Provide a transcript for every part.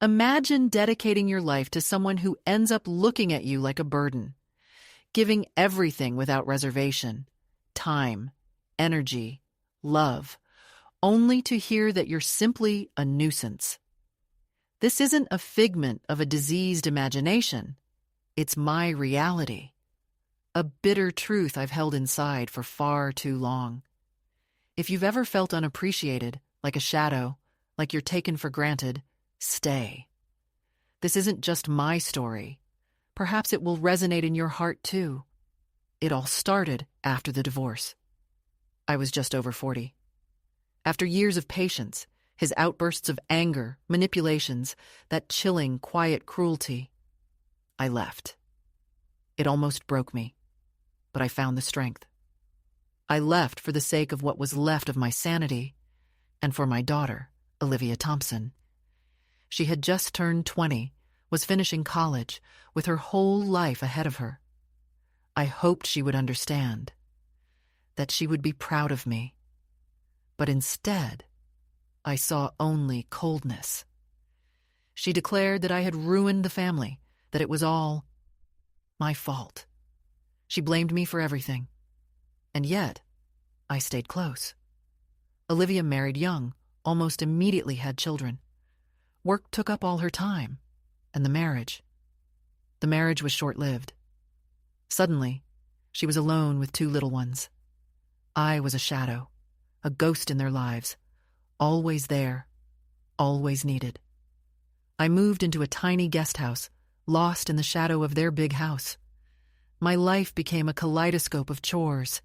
Imagine dedicating your life to someone who ends up looking at you like a burden, giving everything without reservation, time, energy, love, only to hear that you're simply a nuisance. This isn't a figment of a diseased imagination. It's my reality. A bitter truth I've held inside for far too long. If you've ever felt unappreciated, like a shadow, like you're taken for granted, stay. This isn't just my story. Perhaps it will resonate in your heart too. It all started after the divorce. I was just over 40. After years of patience, his outbursts of anger, manipulations, that chilling, quiet cruelty, I left. It almost broke me, but I found the strength. I left for the sake of what was left of my sanity and for my daughter, Olivia Thompson. She had just turned 20, was finishing college, with her whole life ahead of her. I hoped she would understand, that she would be proud of me. But instead, I saw only coldness. She declared that I had ruined the family, that it was all my fault. She blamed me for everything. And yet, I stayed close. Olivia married young, almost immediately had children. Work took up all her time, and the marriage was short-lived. Suddenly, she was alone with 2 little ones. I was a shadow, a ghost in their lives, always there, always needed. I moved into a tiny guest house, lost in the shadow of their big house. My life became a kaleidoscope of chores,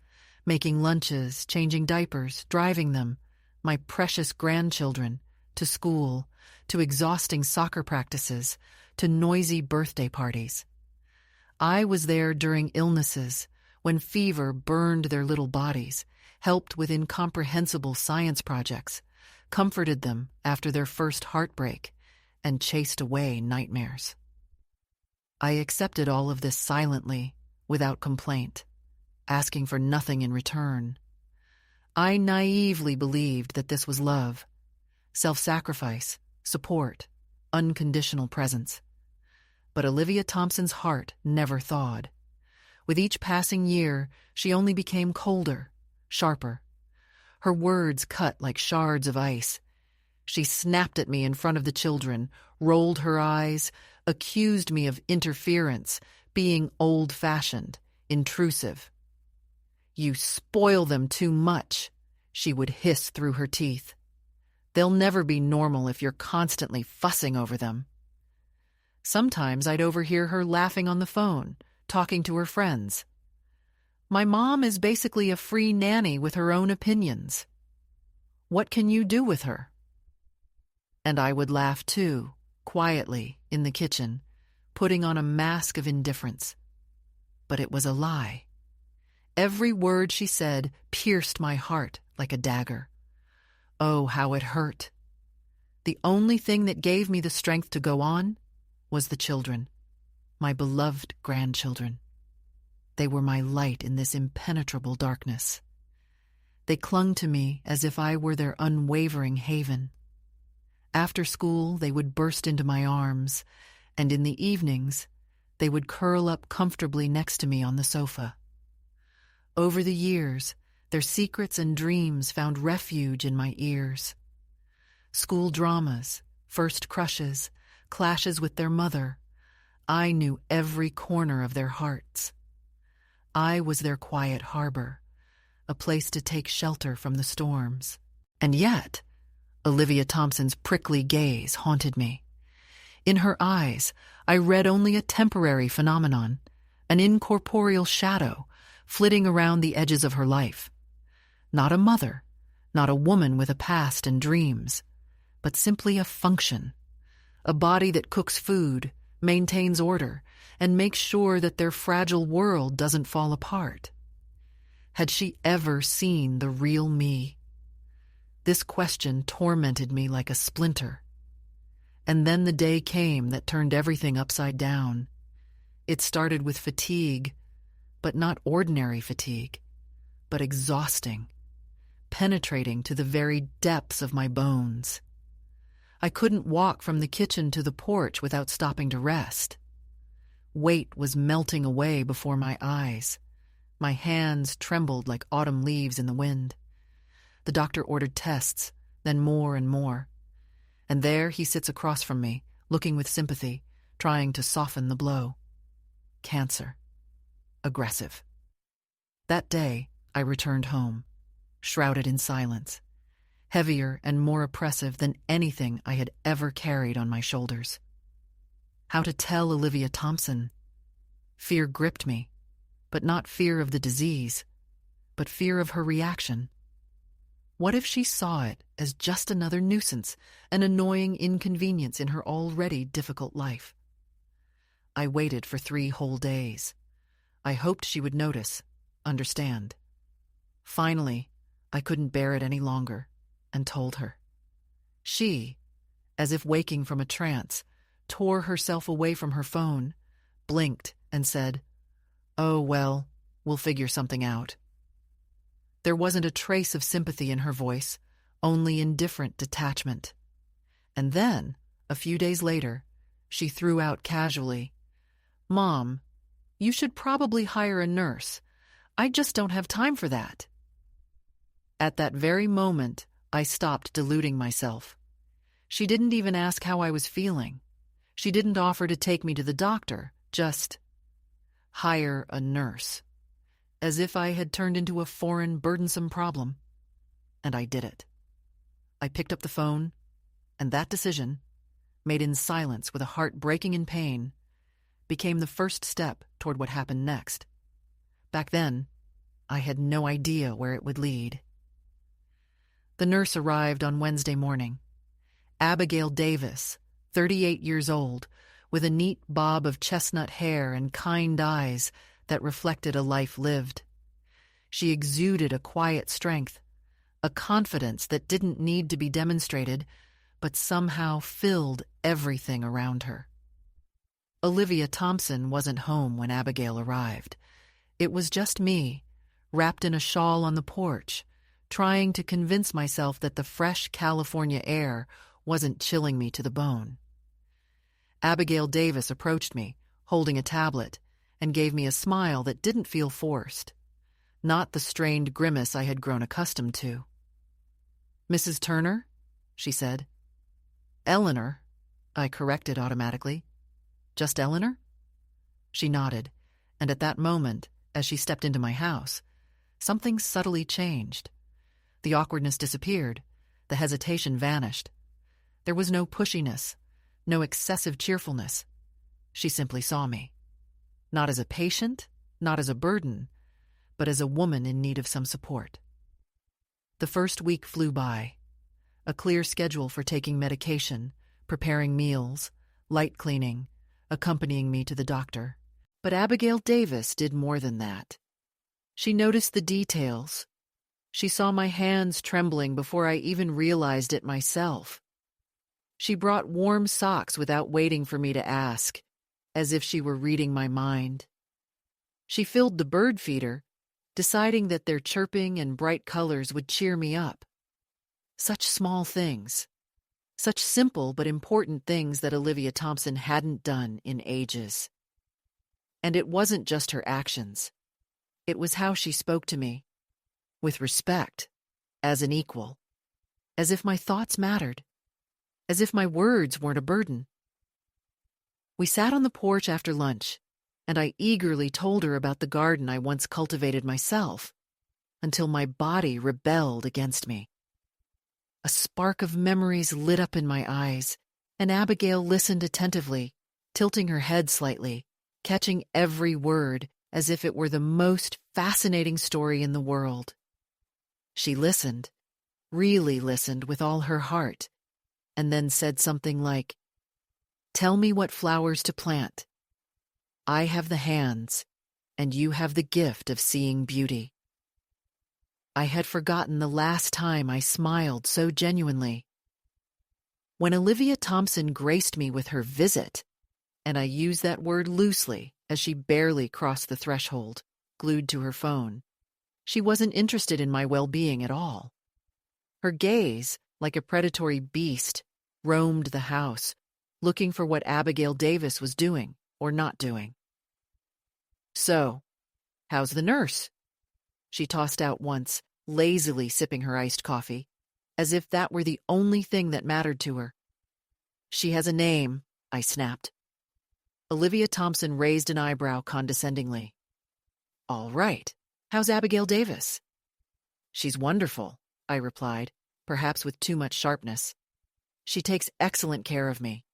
making lunches, changing diapers, driving them, my precious grandchildren, to school, to exhausting soccer practices, to noisy birthday parties. I was there during illnesses, when fever burned their little bodies, helped with incomprehensible science projects, comforted them after their first heartbreak, and chased away nightmares. I accepted all of this silently, without complaint, asking for nothing in return. I naively believed that this was love, self-sacrifice, support, unconditional presence. But Olivia Thompson's heart never thawed. With each passing year, she only became colder, sharper. Her words cut like shards of ice. She snapped at me in front of the children, rolled her eyes, accused me of interference, being old-fashioned, intrusive. "You spoil them too much," she would hiss through her teeth. "They'll never be normal if you're constantly fussing over them." Sometimes I'd overhear her laughing on the phone, talking to her friends. "My mom is basically a free nanny with her own opinions. What can you do with her?" And I would laugh too, quietly, in the kitchen, putting on a mask of indifference. But it was a lie. Every word she said pierced my heart like a dagger. Oh, how it hurt. The only thing that gave me the strength to go on was the children, my beloved grandchildren. They were my light in this impenetrable darkness. They clung to me as if I were their unwavering haven. After school, they would burst into my arms, and in the evenings, they would curl up comfortably next to me on the sofa. Over the years, their secrets and dreams found refuge in my ears. School dramas, first crushes, clashes with their mother, I knew every corner of their hearts. I was their quiet harbor, a place to take shelter from the storms. And yet, Olivia Thompson's prickly gaze haunted me. In her eyes, I read only a temporary phenomenon, an incorporeal shadow flitting around the edges of her life. Not a mother, not a woman with a past and dreams, but simply a function, a body that cooks food, maintains order, and makes sure that their fragile world doesn't fall apart. Had she ever seen the real me? This question tormented me like a splinter. And then the day came that turned everything upside down. It started with fatigue, but not ordinary fatigue, but exhausting, penetrating to the very depths of my bones. I couldn't walk from the kitchen to the porch without stopping to rest. Weight was melting away before my eyes. My hands trembled like autumn leaves in the wind. The doctor ordered tests, then more and more. And there he sits across from me, looking with sympathy, trying to soften the blow. Cancer. Aggressive. That day, I returned home, shrouded in silence, heavier and more oppressive than anything I had ever carried on my shoulders. How to tell Olivia Thompson? Fear gripped me, but not fear of the disease, but fear of her reaction. What if she saw it as just another nuisance, an annoying inconvenience in her already difficult life? I waited for 3 whole days. I hoped she would notice, understand. Finally, I couldn't bear it any longer, and told her. She, as if waking from a trance, tore herself away from her phone, blinked, and said, "Oh, well, we'll figure something out." There wasn't a trace of sympathy in her voice, only indifferent detachment. And then, a few days later, she threw out casually, "Mom, you should probably hire a nurse. I just don't have time for that." At that very moment, I stopped deluding myself. She didn't even ask how I was feeling. She didn't offer to take me to the doctor, just hire a nurse, as if I had turned into a foreign, burdensome problem. And I did it. I picked up the phone, and that decision, made in silence with a heart breaking in pain, became the first step toward what happened next. Back then, I had no idea where it would lead. The nurse arrived on Wednesday morning. Abigail Davis, 38 years old, with a neat bob of chestnut hair and kind eyes that reflected a life lived. She exuded a quiet strength, a confidence that didn't need to be demonstrated, but somehow filled everything around her. Olivia Thompson wasn't home when Abigail arrived. It was just me, wrapped in a shawl on the porch, trying to convince myself that the fresh California air wasn't chilling me to the bone. Abigail Davis approached me, holding a tablet, and gave me a smile that didn't feel forced, not the strained grimace I had grown accustomed to. "Mrs. Turner?" she said. "Eleanor," I corrected automatically. "Just Eleanor?" She nodded, and at that moment, as she stepped into my house, something subtly changed. The awkwardness disappeared, the hesitation vanished. There was no pushiness, no excessive cheerfulness. She simply saw me. Not as a patient, not as a burden, but as a woman in need of some support. The first week flew by. A clear schedule for taking medication, preparing meals, light cleaning, accompanying me to the doctor. But Abigail Davis did more than that. She noticed the details. She saw my hands trembling before I even realized it myself. She brought warm socks without waiting for me to ask, as if she were reading my mind. She filled the bird feeder, deciding that their chirping and bright colors would cheer me up. Such small things. Such simple but important things that Olivia Thompson hadn't done in ages. And it wasn't just her actions. It was how she spoke to me. With respect, as an equal. As if my thoughts mattered. As if my words weren't a burden. We sat on the porch after lunch, and I eagerly told her about the garden I once cultivated myself, until my body rebelled against me. A spark of memories lit up in my eyes, and Abigail listened attentively, tilting her head slightly, catching every word as if it were the most fascinating story in the world. She listened, really listened with all her heart, and then said something like, "Tell me what flowers to plant. I have the hands, and you have the gift of seeing beauty." I had forgotten the last time I smiled so genuinely. When Olivia Thompson graced me with her visit, and I use that word loosely as she barely crossed the threshold, glued to her phone, she wasn't interested in my well-being at all. Her gaze, like a predatory beast, roamed the house, looking for what Abigail Davis was doing or not doing. "So, how's the nurse?" she tossed out once, lazily sipping her iced coffee, as if that were the only thing that mattered to her. "She has a name," I snapped. Olivia Thompson raised an eyebrow condescendingly. "All right. How's Abigail Davis?" "She's wonderful," I replied, perhaps with too much sharpness. "She takes excellent care of me."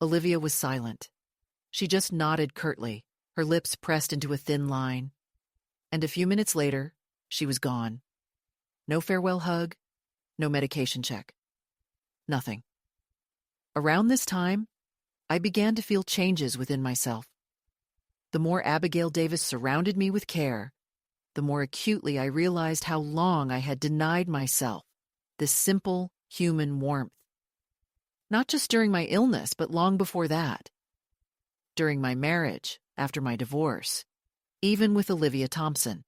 Olivia was silent. She just nodded curtly, her lips pressed into a thin line. And a few minutes later, she was gone. No farewell hug, no medication check. Nothing. Around this time, I began to feel changes within myself. The more Abigail Davis surrounded me with care, the more acutely I realized how long I had denied myself this simple human warmth. Not just during my illness, but long before that. During my marriage, after my divorce, even with Olivia Thompson.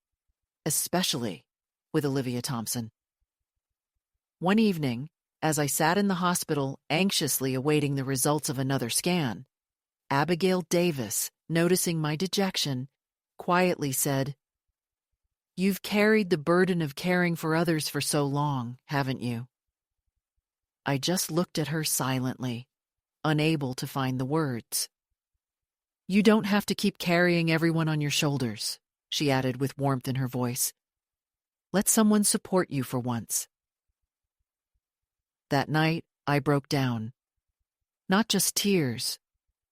Especially with Olivia Thompson. One evening, as I sat in the hospital anxiously awaiting the results of another scan, Abigail Davis, noticing my dejection, quietly said, "You've carried the burden of caring for others for so long, haven't you?" I just looked at her silently, unable to find the words. "You don't have to keep carrying everyone on your shoulders," she added with warmth in her voice. "Let someone support you for once." That night, I broke down. Not just tears,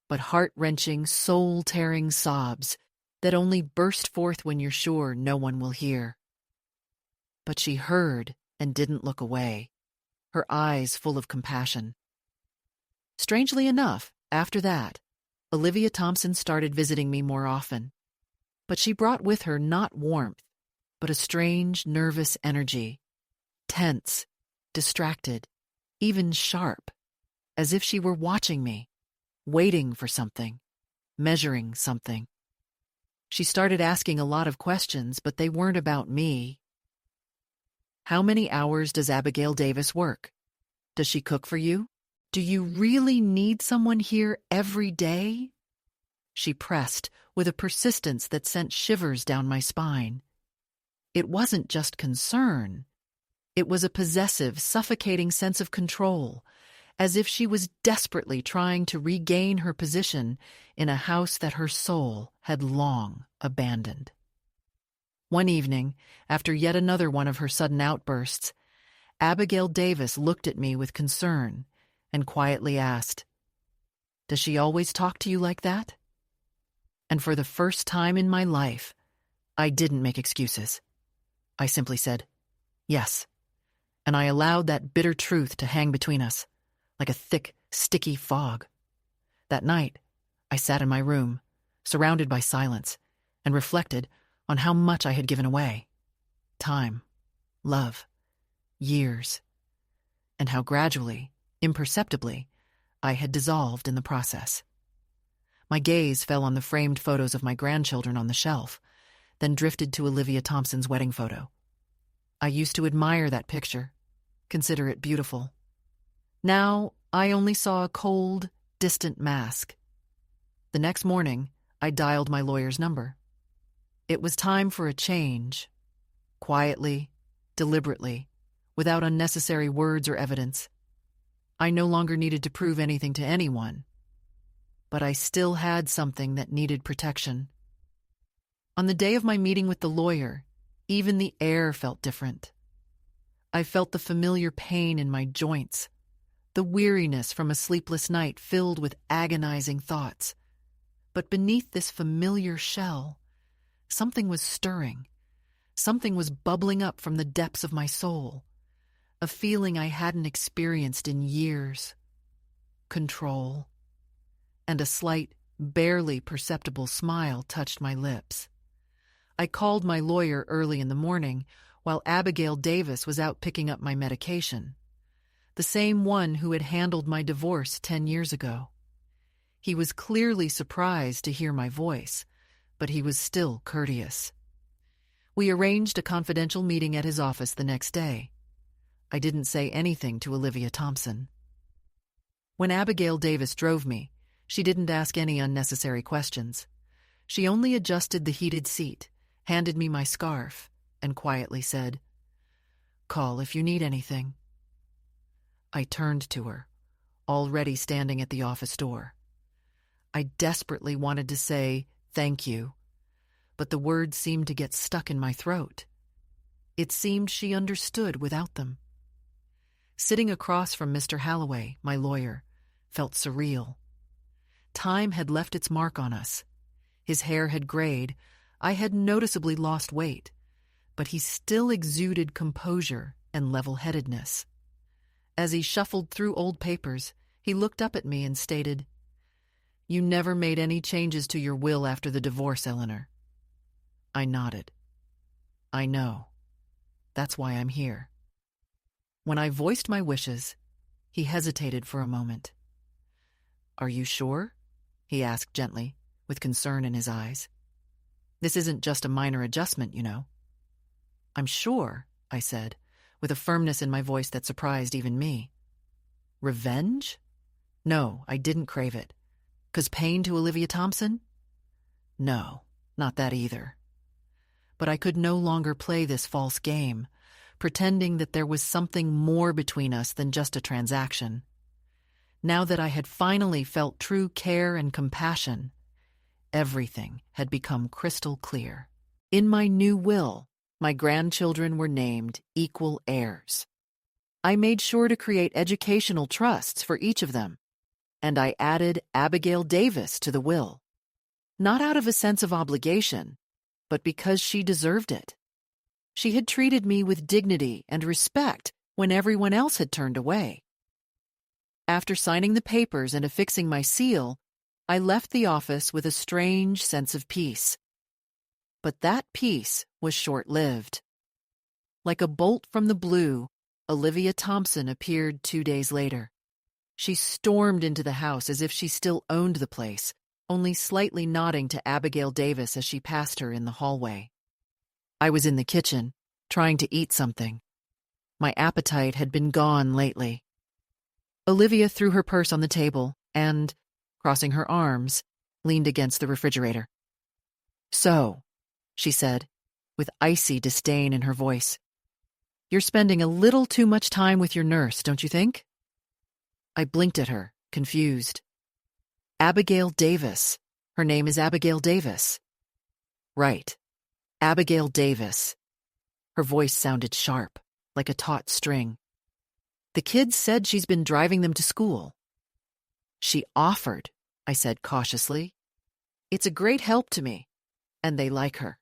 but heart-wrenching, soul-tearing sobs that only burst forth when you're sure no one will hear. But she heard and didn't look away, her eyes full of compassion. Strangely enough, after that, Olivia Thompson started visiting me more often. But she brought with her not warmth, but a strange, nervous energy. Tense, distracted, even sharp, as if she were watching me, waiting for something, measuring something. She started asking a lot of questions, but they weren't about me. "How many hours does Abigail Davis work? Does she cook for you? Do you really need someone here every day?" She pressed with a persistence that sent shivers down my spine. It wasn't just concern. It was a possessive, suffocating sense of control, as if she was desperately trying to regain her position in a house that her soul had long abandoned. One evening, after yet another one of her sudden outbursts, Abigail Davis looked at me with concern and quietly asked, "Does she always talk to you like that?" And for the first time in my life, I didn't make excuses. I simply said, "Yes," and I allowed that bitter truth to hang between us, like a thick, sticky fog. That night, I sat in my room, surrounded by silence, and reflected on how much I had given away. Time, love, years, and how gradually, imperceptibly, I had dissolved in the process. My gaze fell on the framed photos of my grandchildren on the shelf, then drifted to Olivia Thompson's wedding photo. I used to admire that picture, consider it beautiful. Now, I only saw a cold, distant mask. The next morning, I dialed my lawyer's number. It was time for a change. Quietly, deliberately, without unnecessary words or evidence. I no longer needed to prove anything to anyone. But I still had something that needed protection. On the day of my meeting with the lawyer, even the air felt different. I felt the familiar pain in my joints, the weariness from a sleepless night filled with agonizing thoughts. But beneath this familiar shell, something was stirring. Something was bubbling up from the depths of my soul, a feeling I hadn't experienced in years. Control. And a slight, barely perceptible smile touched my lips. I called my lawyer early in the morning while Abigail Davis was out picking up my medication, the same one who had handled my divorce 10 years ago. He was clearly surprised to hear my voice, but he was still courteous. We arranged a confidential meeting at his office the next day. I didn't say anything to Olivia Thompson. When Abigail Davis drove me, she didn't ask any unnecessary questions. She only adjusted the heated seat, handed me my scarf, and quietly said, "Call if you need anything." I turned to her, already standing at the office door. I desperately wanted to say, "Thank you," but the words seemed to get stuck in my throat. It seemed she understood without them. Sitting across from Mr. Halloway, my lawyer, felt surreal. Time had left its mark on us. His hair had grayed, I had noticeably lost weight, but he still exuded composure and level-headedness. As he shuffled through old papers, he looked up at me and stated, "You never made any changes to your will after the divorce, Eleanor." I nodded. "I know. That's why I'm here." When I voiced my wishes, he hesitated for a moment. "Are you sure?" he asked gently, with concern in his eyes. "This isn't just a minor adjustment, you know." "I'm sure," I said, with a firmness in my voice that surprised even me. Revenge? No, I didn't crave it. 'Cause pain to Olivia Thompson? No, not that either. But I could no longer play this false game, pretending that there was something more between us than just a transaction. Now that I had finally felt true care and compassion, everything had become crystal clear. In my new will, my grandchildren were named equal heirs. I made sure to create educational trusts for each of them, and I added Abigail Davis to the will, not out of a sense of obligation, but because she deserved it. She had treated me with dignity and respect when everyone else had turned away. After signing the papers and affixing my seal, I left the office with a strange sense of peace. But that peace was short-lived. Like a bolt from the blue, Olivia Thompson appeared 2 days later. She stormed into the house as if she still owned the place, only slightly nodding to Abigail Davis as she passed her in the hallway. I was in the kitchen, trying to eat something. My appetite had been gone lately. Olivia threw her purse on the table and, crossing her arms, leaned against the refrigerator. "So," she said, with icy disdain in her voice, "you're spending a little too much time with your nurse, don't you think?" I blinked at her, confused. "Abigail Davis. Her name is Abigail Davis." "Right. Abigail Davis." Her voice sounded sharp, like a taut string. "The kids said she's been driving them to school." "She offered," I said cautiously. "It's a great help to me, and they like her."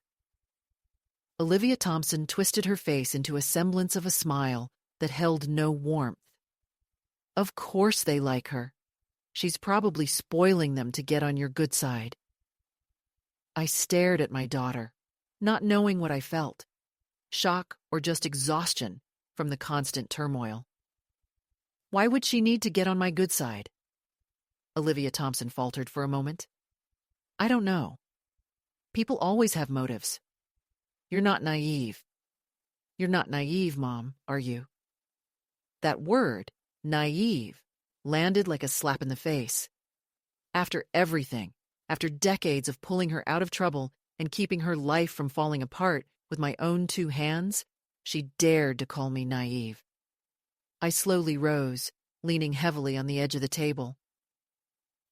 Olivia Thompson twisted her face into a semblance of a smile that held no warmth. "Of course they like her. She's probably spoiling them to get on your good side." I stared at my daughter, not knowing what I felt, shock or just exhaustion from the constant turmoil. "Why would she need to get on my good side?" Olivia Thompson faltered for a moment. "I don't know. People always have motives. You're not naive. You're not naive, Mom, are you?" That word, naive, landed like a slap in the face. After everything, after decades of pulling her out of trouble and keeping her life from falling apart with my own 2 hands, she dared to call me naive. I slowly rose, leaning heavily on the edge of the table.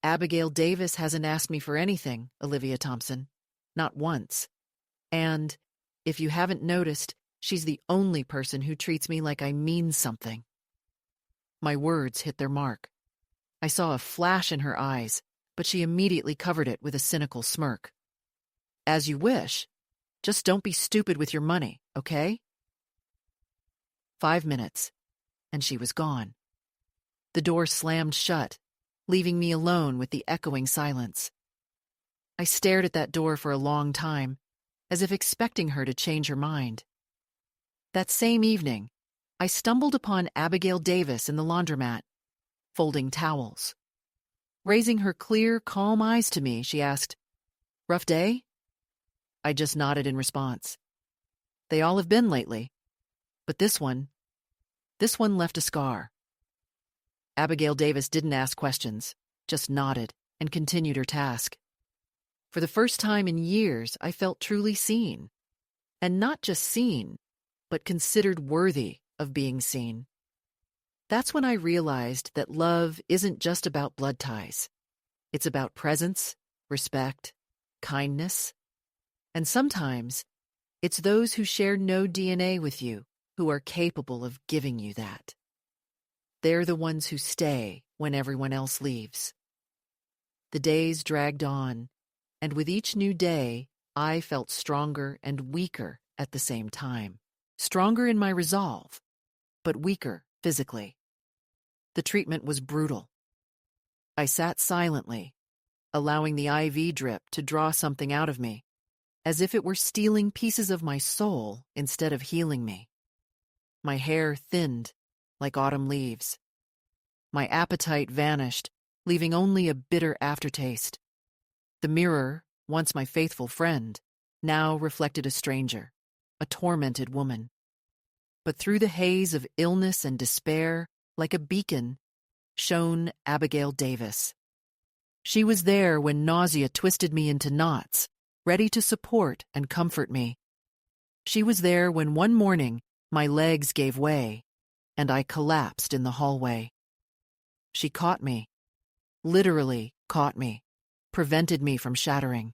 "Abigail Davis hasn't asked me for anything, Olivia Thompson. Not once. And, if you haven't noticed, she's the only person who treats me like I mean something." My words hit their mark. I saw a flash in her eyes, but she immediately covered it with a cynical smirk. "As you wish. Just don't be stupid with your money, okay?" 5 minutes, and she was gone. The door slammed shut, leaving me alone with the echoing silence. I stared at that door for a long time, as if expecting her to change her mind. That same evening, I stumbled upon Abigail Davis in the laundromat, folding towels. Raising her clear, calm eyes to me, she asked, "Rough day?" I just nodded in response. "They all have been lately. But this one left a scar." Abigail Davis didn't ask questions, just nodded and continued her task. For the first time in years, I felt truly seen. And not just seen, but considered worthy of being seen. That's when I realized that love isn't just about blood ties. It's about presence, respect, kindness. And sometimes, it's those who share no DNA with you who are capable of giving you that. They're the ones who stay when everyone else leaves. The days dragged on, and with each new day, I felt stronger and weaker at the same time. Stronger in my resolve, but weaker physically. The treatment was brutal. I sat silently, allowing the IV drip to draw something out of me, as if it were stealing pieces of my soul instead of healing me. My hair thinned like autumn leaves. My appetite vanished, leaving only a bitter aftertaste. The mirror, once my faithful friend, now reflected a stranger, a tormented woman. But through the haze of illness and despair, like a beacon, shone Abigail Davis. She was there when nausea twisted me into knots, ready to support and comfort me. She was there when one morning my legs gave way and I collapsed in the hallway. She caught me, literally caught me, prevented me from shattering.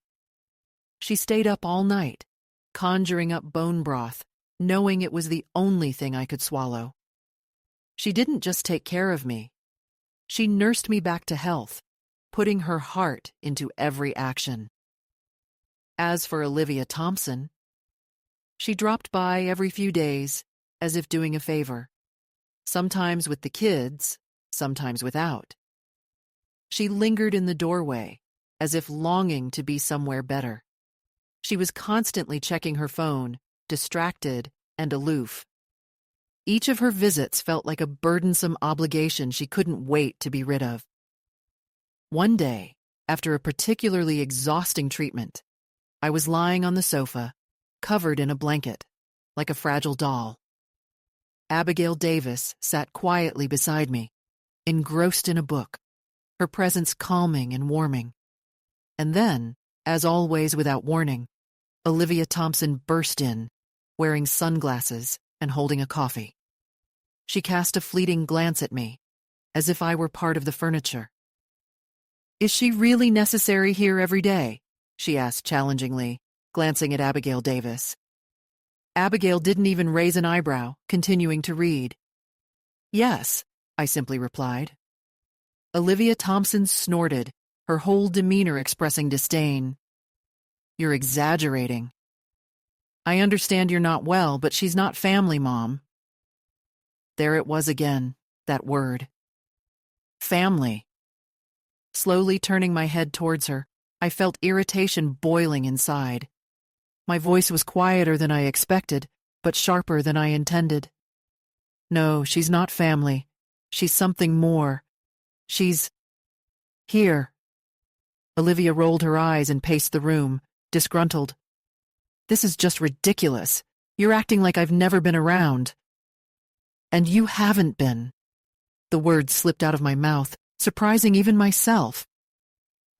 She stayed up all night, conjuring up bone broth, knowing it was the only thing I could swallow. She didn't just take care of me. She nursed me back to health, putting her heart into every action. As for Olivia Thompson, she dropped by every few days, as if doing a favor, sometimes with the kids, sometimes without. She lingered in the doorway, as if longing to be somewhere better. She was constantly checking her phone, distracted and aloof. Each of her visits felt like a burdensome obligation she couldn't wait to be rid of. One day, after a particularly exhausting treatment, I was lying on the sofa, covered in a blanket, like a fragile doll. Abigail Davis sat quietly beside me, engrossed in a book, her presence calming and warming. And then, as always without warning, Olivia Thompson burst in, wearing sunglasses and holding a coffee. She cast a fleeting glance at me, as if I were part of the furniture. "Is she really necessary here every day?" she asked challengingly, glancing at Abigail Davis. Abigail didn't even raise an eyebrow, continuing to read. "Yes," I simply replied. Olivia Thompson snorted, her whole demeanor expressing disdain. "You're exaggerating. I understand you're not well, but she's not family, Mom." There it was again, that word. Family. Slowly turning my head towards her, I felt irritation boiling inside. My voice was quieter than I expected, but sharper than I intended. "No, she's not family. She's something more. She's here." Olivia rolled her eyes and paced the room, disgruntled. "This is just ridiculous. You're acting like I've never been around." "And you haven't been." The words slipped out of my mouth, surprising even myself.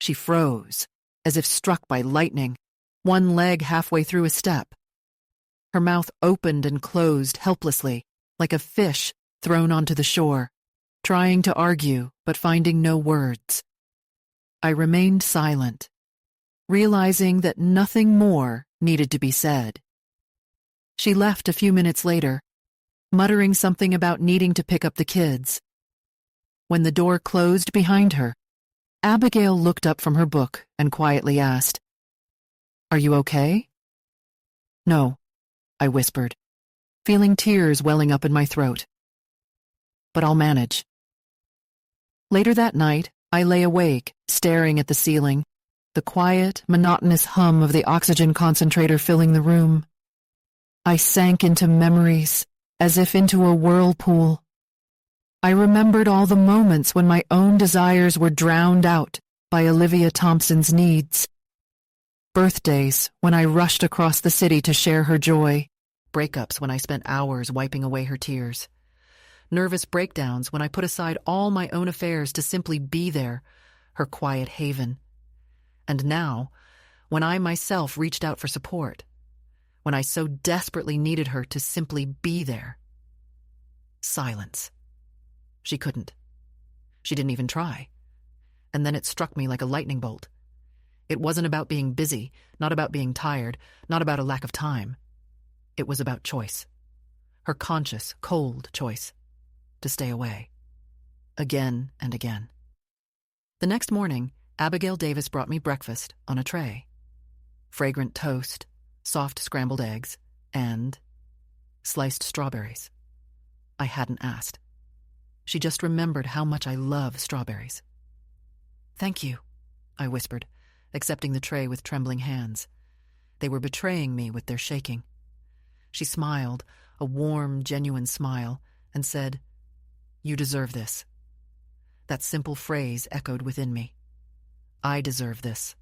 She froze, as if struck by lightning, one leg halfway through a step. Her mouth opened and closed helplessly, like a fish thrown onto the shore, trying to argue but finding no words. I remained silent, realizing that nothing more needed to be said. She left a few minutes later, muttering something about needing to pick up the kids. When the door closed behind her, Abigail looked up from her book and quietly asked, "Are you okay?" "No," I whispered, feeling tears welling up in my throat. "But I'll manage." Later that night, I lay awake, staring at the ceiling, the quiet, monotonous hum of the oxygen concentrator filling the room. I sank into memories, as if into a whirlpool. I remembered all the moments when my own desires were drowned out by Olivia Thompson's needs. Birthdays when I rushed across the city to share her joy. Breakups when I spent hours wiping away her tears. nervous breakdowns when I put aside all my own affairs to simply be there, her quiet haven. And now, when I myself reached out for support, when I so desperately needed her to simply be there. Silence. She couldn't. She didn't even try. And then it struck me like a lightning bolt. It wasn't about being busy, not about being tired, not about a lack of time. It was about choice. Her conscious, cold choice to stay away. Again and again. The next morning, Abigail Davis brought me breakfast on a tray. Fragrant toast, soft scrambled eggs, and sliced strawberries. I hadn't asked. She just remembered how much I love strawberries. "Thank you," I whispered, accepting the tray with trembling hands. They were betraying me with their shaking. She smiled, a warm, genuine smile, and said, "You deserve this." That simple phrase echoed within me. I deserve this.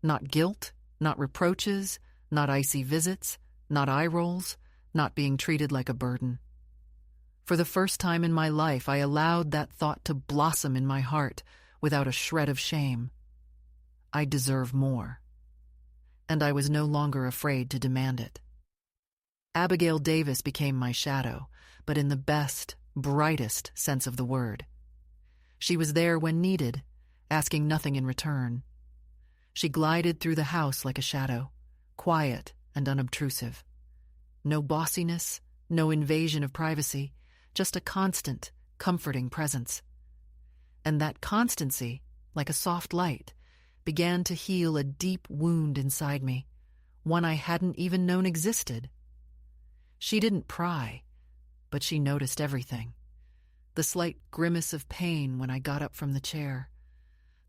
Not guilt, not reproaches, not icy visits, not eye rolls, not being treated like a burden. For the first time in my life, I allowed that thought to blossom in my heart without a shred of shame. I deserve more. And I was no longer afraid to demand it. Abigail Davis became my shadow, but in the best, brightest sense of the word. She was there when needed, asking nothing in return. She glided through the house like a shadow, quiet and unobtrusive. No bossiness, no invasion of privacy, just a constant, comforting presence. And that constancy, like a soft light, began to heal a deep wound inside me, one I hadn't even known existed. She didn't pry, but she noticed everything. The slight grimace of pain when I got up from the chair,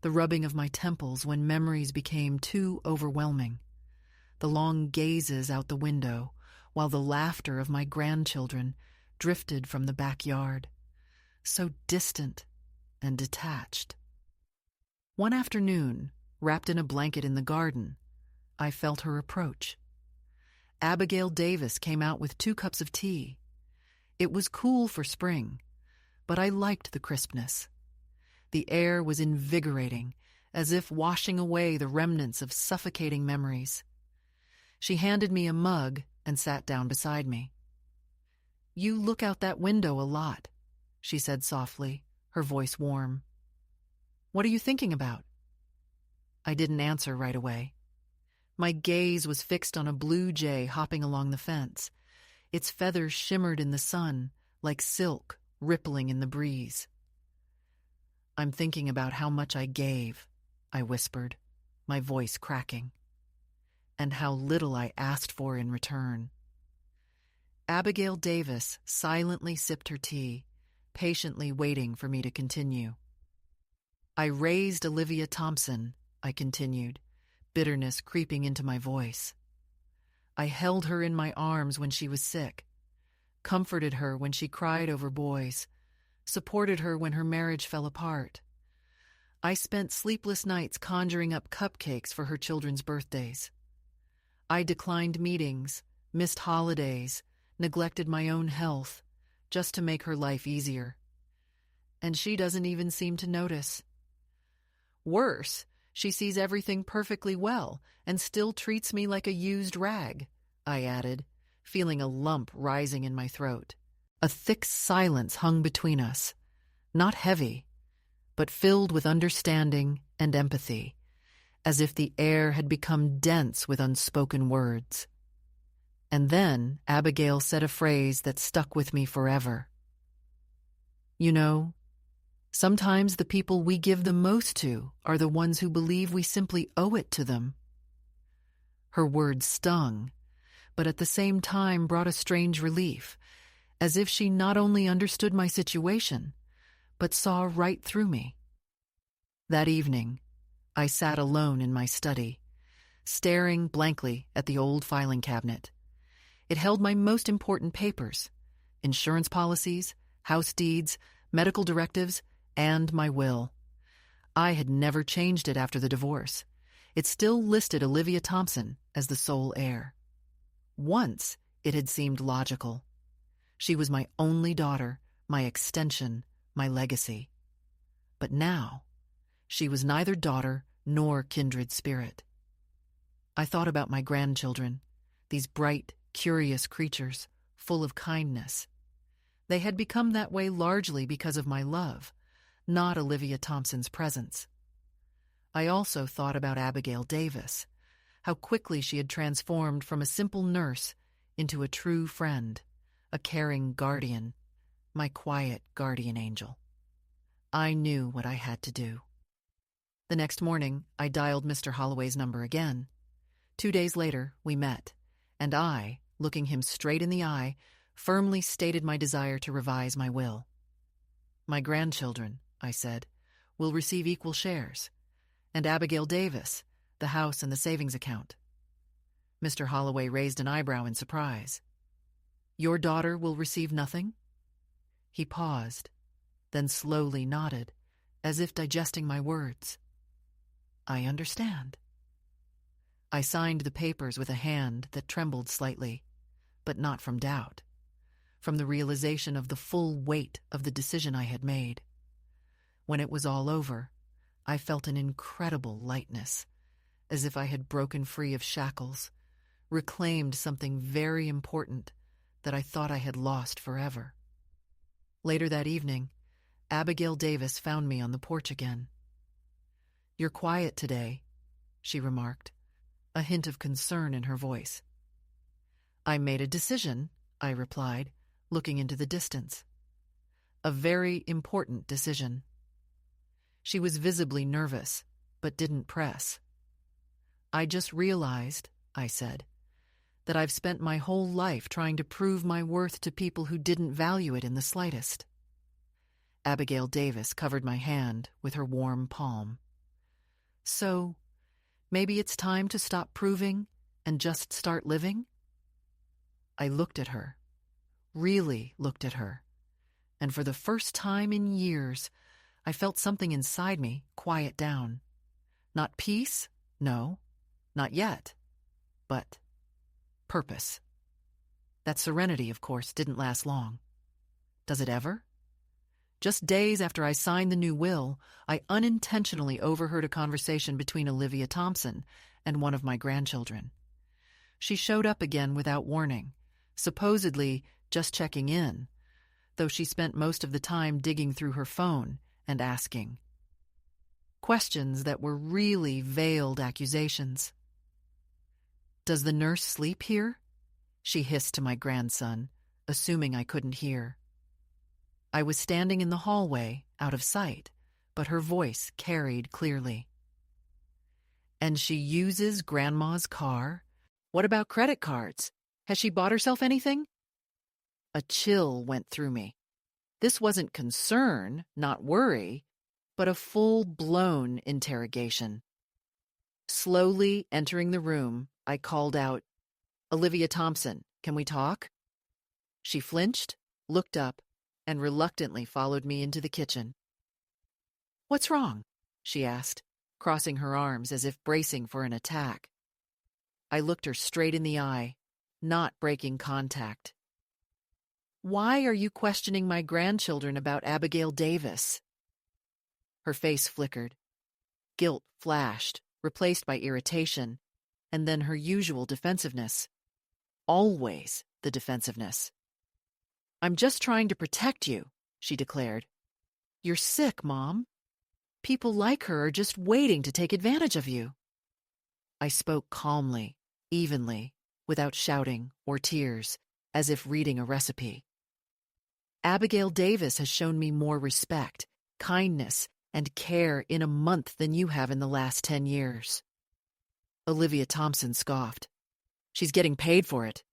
the rubbing of my temples when memories became too overwhelming, the long gazes out the window while the laughter of my grandchildren drifted from the backyard, so distant and detached. One afternoon, wrapped in a blanket in the garden, I felt her approach. Abigail Davis came out with 2 cups of tea. It was cool for spring, but I liked the crispness. The air was invigorating, as if washing away the remnants of suffocating memories. She handed me a mug and sat down beside me. "You look out that window a lot," she said softly, her voice warm. "What are you thinking about?" I didn't answer right away. My gaze was fixed on a blue jay hopping along the fence. Its feathers shimmered in the sun, like silk rippling in the breeze. "I'm thinking about how much I gave," I whispered, my voice cracking, "and how little I asked for in return." Abigail Davis silently sipped her tea, patiently waiting for me to continue. "I raised Olivia Thompson," I continued, bitterness creeping into my voice. "I held her in my arms when she was sick, comforted her when she cried over boys, supported her when her marriage fell apart. I spent sleepless nights conjuring up cupcakes for her children's birthdays. I declined meetings, missed holidays, neglected my own health, just to make her life easier. And she doesn't even seem to notice. Worse, she sees everything perfectly well and still treats me like a used rag," I added, feeling a lump rising in my throat. A thick silence hung between us, not heavy, but filled with understanding and empathy, as if the air had become dense with unspoken words. And then Abigail said a phrase that stuck with me forever. "You know, sometimes the people we give the most to are the ones who believe we simply owe it to them." Her words stung, but at the same time brought a strange relief, as if she not only understood my situation, but saw right through me. That evening, I sat alone in my study, staring blankly at the old filing cabinet. It held my most important papers: insurance policies, house deeds, medical directives, and my will. I had never changed it after the divorce. It still listed Olivia Thompson as the sole heir. Once, it had seemed logical. She was my only daughter, my extension, my legacy. But now, she was neither daughter nor kindred spirit. I thought about my grandchildren, these bright, curious creatures, full of kindness. They had become that way largely because of my love, not Olivia Thompson's presence. I also thought about Abigail Davis, how quickly she had transformed from a simple nurse into a true friend, a caring guardian, my quiet guardian angel. I knew what I had to do. The next morning, I dialed Mr. Holloway's number again. 2 days later, we met, and I, looking him straight in the eye, firmly stated my desire to revise my will. My grandchildren, I said, will receive equal shares, and Abigail Davis, the house and the savings account. Mr. Holloway raised an eyebrow in surprise. Your daughter will receive nothing? He paused, then slowly nodded, as if digesting my words. I understand. I signed the papers with a hand that trembled slightly, but not from doubt, from the realization of the full weight of the decision I had made. When it was all over, I felt an incredible lightness, as if I had broken free of shackles, reclaimed something very important that I thought I had lost forever. Later that evening, Abigail Davis found me on the porch again. You're quiet today, she remarked, a hint of concern in her voice. I made a decision, I replied, looking into the distance. A very important decision. She was visibly nervous, but didn't press. I just realized, I said, that I've spent my whole life trying to prove my worth to people who didn't value it in the slightest. Abigail Davis covered my hand with her warm palm. So, maybe it's time to stop proving and just start living? I looked at her, really looked at her, and for the first time in years, I felt something inside me quiet down. Not peace, no, not yet, but purpose. That serenity, of course, didn't last long. Does it ever? Just days after I signed the new will, I unintentionally overheard a conversation between Olivia Thompson and one of my grandchildren. She showed up again without warning, supposedly just checking in, though she spent most of the time digging through her phone and asking questions that were really veiled accusations. Does the nurse sleep here? She hissed to my grandson, assuming I couldn't hear. I was standing in the hallway, out of sight, but her voice carried clearly. And she uses Grandma's car? What about credit cards? Has she bought herself anything? A chill went through me. This wasn't concern, not worry, but a full-blown interrogation. Slowly entering the room, I called out, Olivia Thompson, can we talk? She flinched, looked up, and reluctantly followed me into the kitchen. What's wrong? She asked, crossing her arms as if bracing for an attack. I looked her straight in the eye, not breaking contact. Why are you questioning my grandchildren about Abigail Davis? Her face flickered. Guilt flashed, replaced by irritation, and then her usual defensiveness. Always the defensiveness. I'm just trying to protect you, she declared. You're sick, Mom. People like her are just waiting to take advantage of you. I spoke calmly, evenly, without shouting or tears, as if reading a recipe. Abigail Davis has shown me more respect, kindness, and care in a month than you have in the last 10 years. Olivia Thompson scoffed. She's getting paid for it.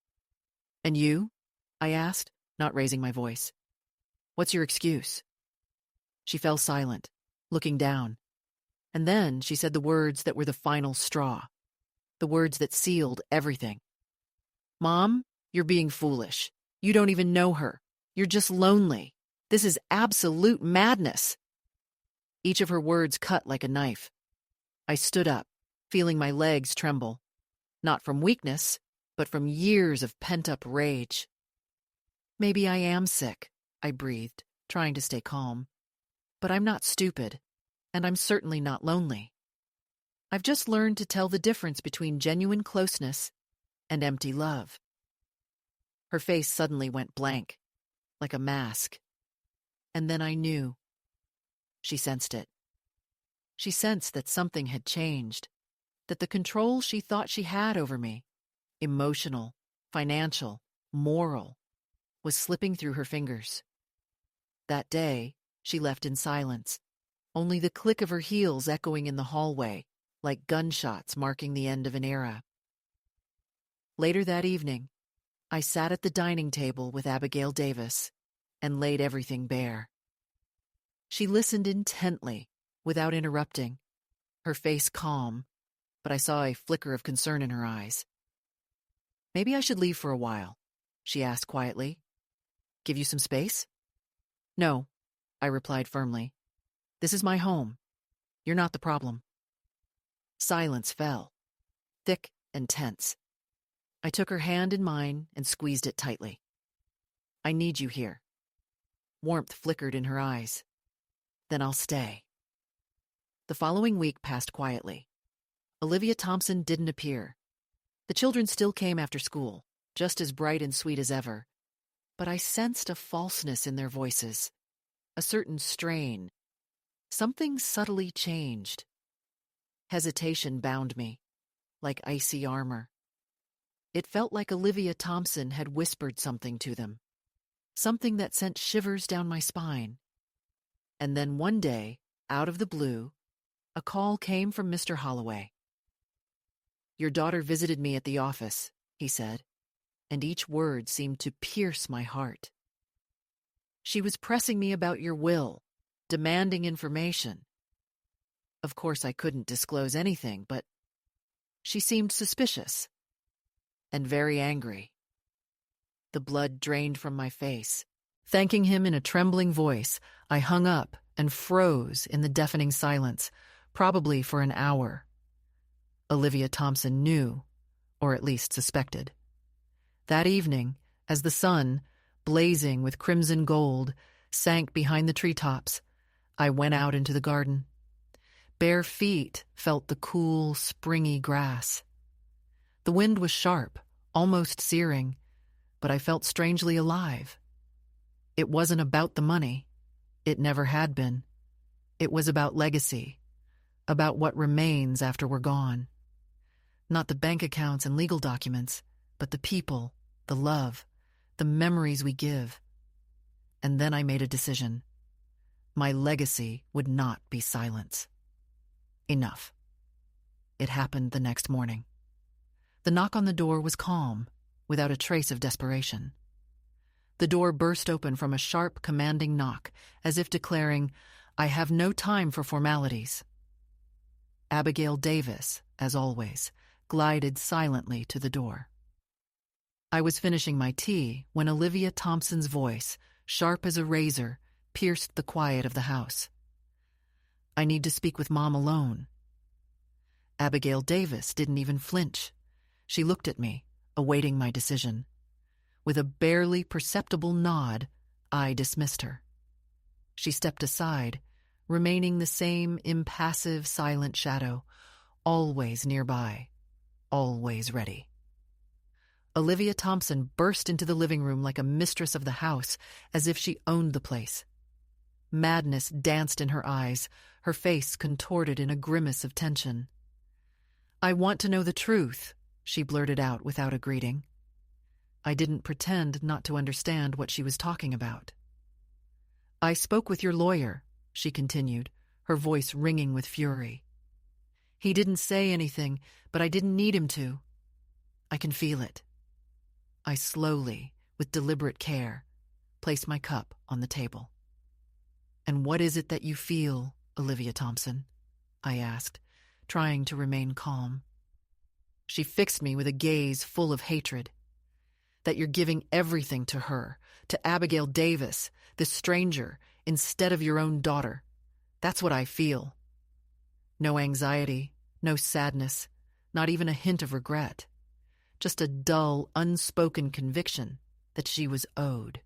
And you? I asked, not raising my voice. What's your excuse? She fell silent, looking down. And then she said the words that were the final straw, the words that sealed everything. Mom, you're being foolish. You don't even know her. You're just lonely. This is absolute madness. Each of her words cut like a knife. I stood up, feeling my legs tremble, not from weakness, but from years of pent-up rage. Maybe I am sick, I breathed, trying to stay calm. But I'm not stupid, and I'm certainly not lonely. I've just learned to tell the difference between genuine closeness and empty love. Her face suddenly went blank, like a mask. And then I knew. She sensed it. She sensed that something had changed, that the control she thought she had over me, emotional, financial, moral, was slipping through her fingers. That day, she left in silence, only the click of her heels echoing in the hallway, like gunshots marking the end of an era. Later that evening, I sat at the dining table with Abigail Davis and laid everything bare. She listened intently, without interrupting, her face calm, but I saw a flicker of concern in her eyes. "Maybe I should leave for a while," she asked quietly. "Give you some space?" "No," I replied firmly. "This is my home. You're not the problem." Silence fell, thick and tense. I took her hand in mine and squeezed it tightly. "I need you here." Warmth flickered in her eyes. "Then I'll stay." The following week passed quietly. Olivia Thompson didn't appear. The children still came after school, just as bright and sweet as ever. But I sensed a falseness in their voices, a certain strain. Something subtly changed. Hesitation bound me, like icy armor. It felt like Olivia Thompson had whispered something to them, something that sent shivers down my spine. And then one day, out of the blue, a call came from Mr. Holloway. "Your daughter visited me at the office," he said, and each word seemed to pierce my heart. "She was pressing me about your will, demanding information. Of course, I couldn't disclose anything, but she seemed suspicious and very angry." The blood drained from my face. Thanking him in a trembling voice, I hung up and froze in the deafening silence, probably for an hour. Olivia Thompson knew, or at least suspected. That evening, as the sun, blazing with crimson gold, sank behind the treetops, I went out into the garden. Bare feet felt the cool, springy grass. The wind was sharp, almost searing, but I felt strangely alive. It wasn't about the money. It never had been. It was about legacy, about what remains after we're gone. Not the bank accounts and legal documents, but the people, the love, the memories we give. And then I made a decision. My legacy would not be silence. Enough. It happened the next morning. The knock on the door was calm, without a trace of desperation. The door burst open from a sharp, commanding knock, as if declaring, "I have no time for formalities." Abigail Davis, as always, glided silently to the door. I was finishing my tea when Olivia Thompson's voice, sharp as a razor, pierced the quiet of the house. "I need to speak with Mom alone." Abigail Davis didn't even flinch. She looked at me, awaiting my decision. With a barely perceptible nod, I dismissed her. She stepped aside, remaining the same impassive, silent shadow, always nearby, always ready. Olivia Thompson burst into the living room like a mistress of the house, as if she owned the place. Madness danced in her eyes, her face contorted in a grimace of tension. "I want to know the truth," she blurted out without a greeting. I didn't pretend not to understand what she was talking about. "I spoke with your lawyer," she continued, her voice ringing with fury. "He didn't say anything, but I didn't need him to. I can feel it." I slowly, with deliberate care, placed my cup on the table. "And what is it that you feel, Olivia Thompson?" I asked, trying to remain calm. She fixed me with a gaze full of hatred. "That you're giving everything to her, to Abigail Davis, this stranger, instead of your own daughter. That's what I feel. No anxiety, no sadness, not even a hint of regret. Just a dull, unspoken conviction that she was owed."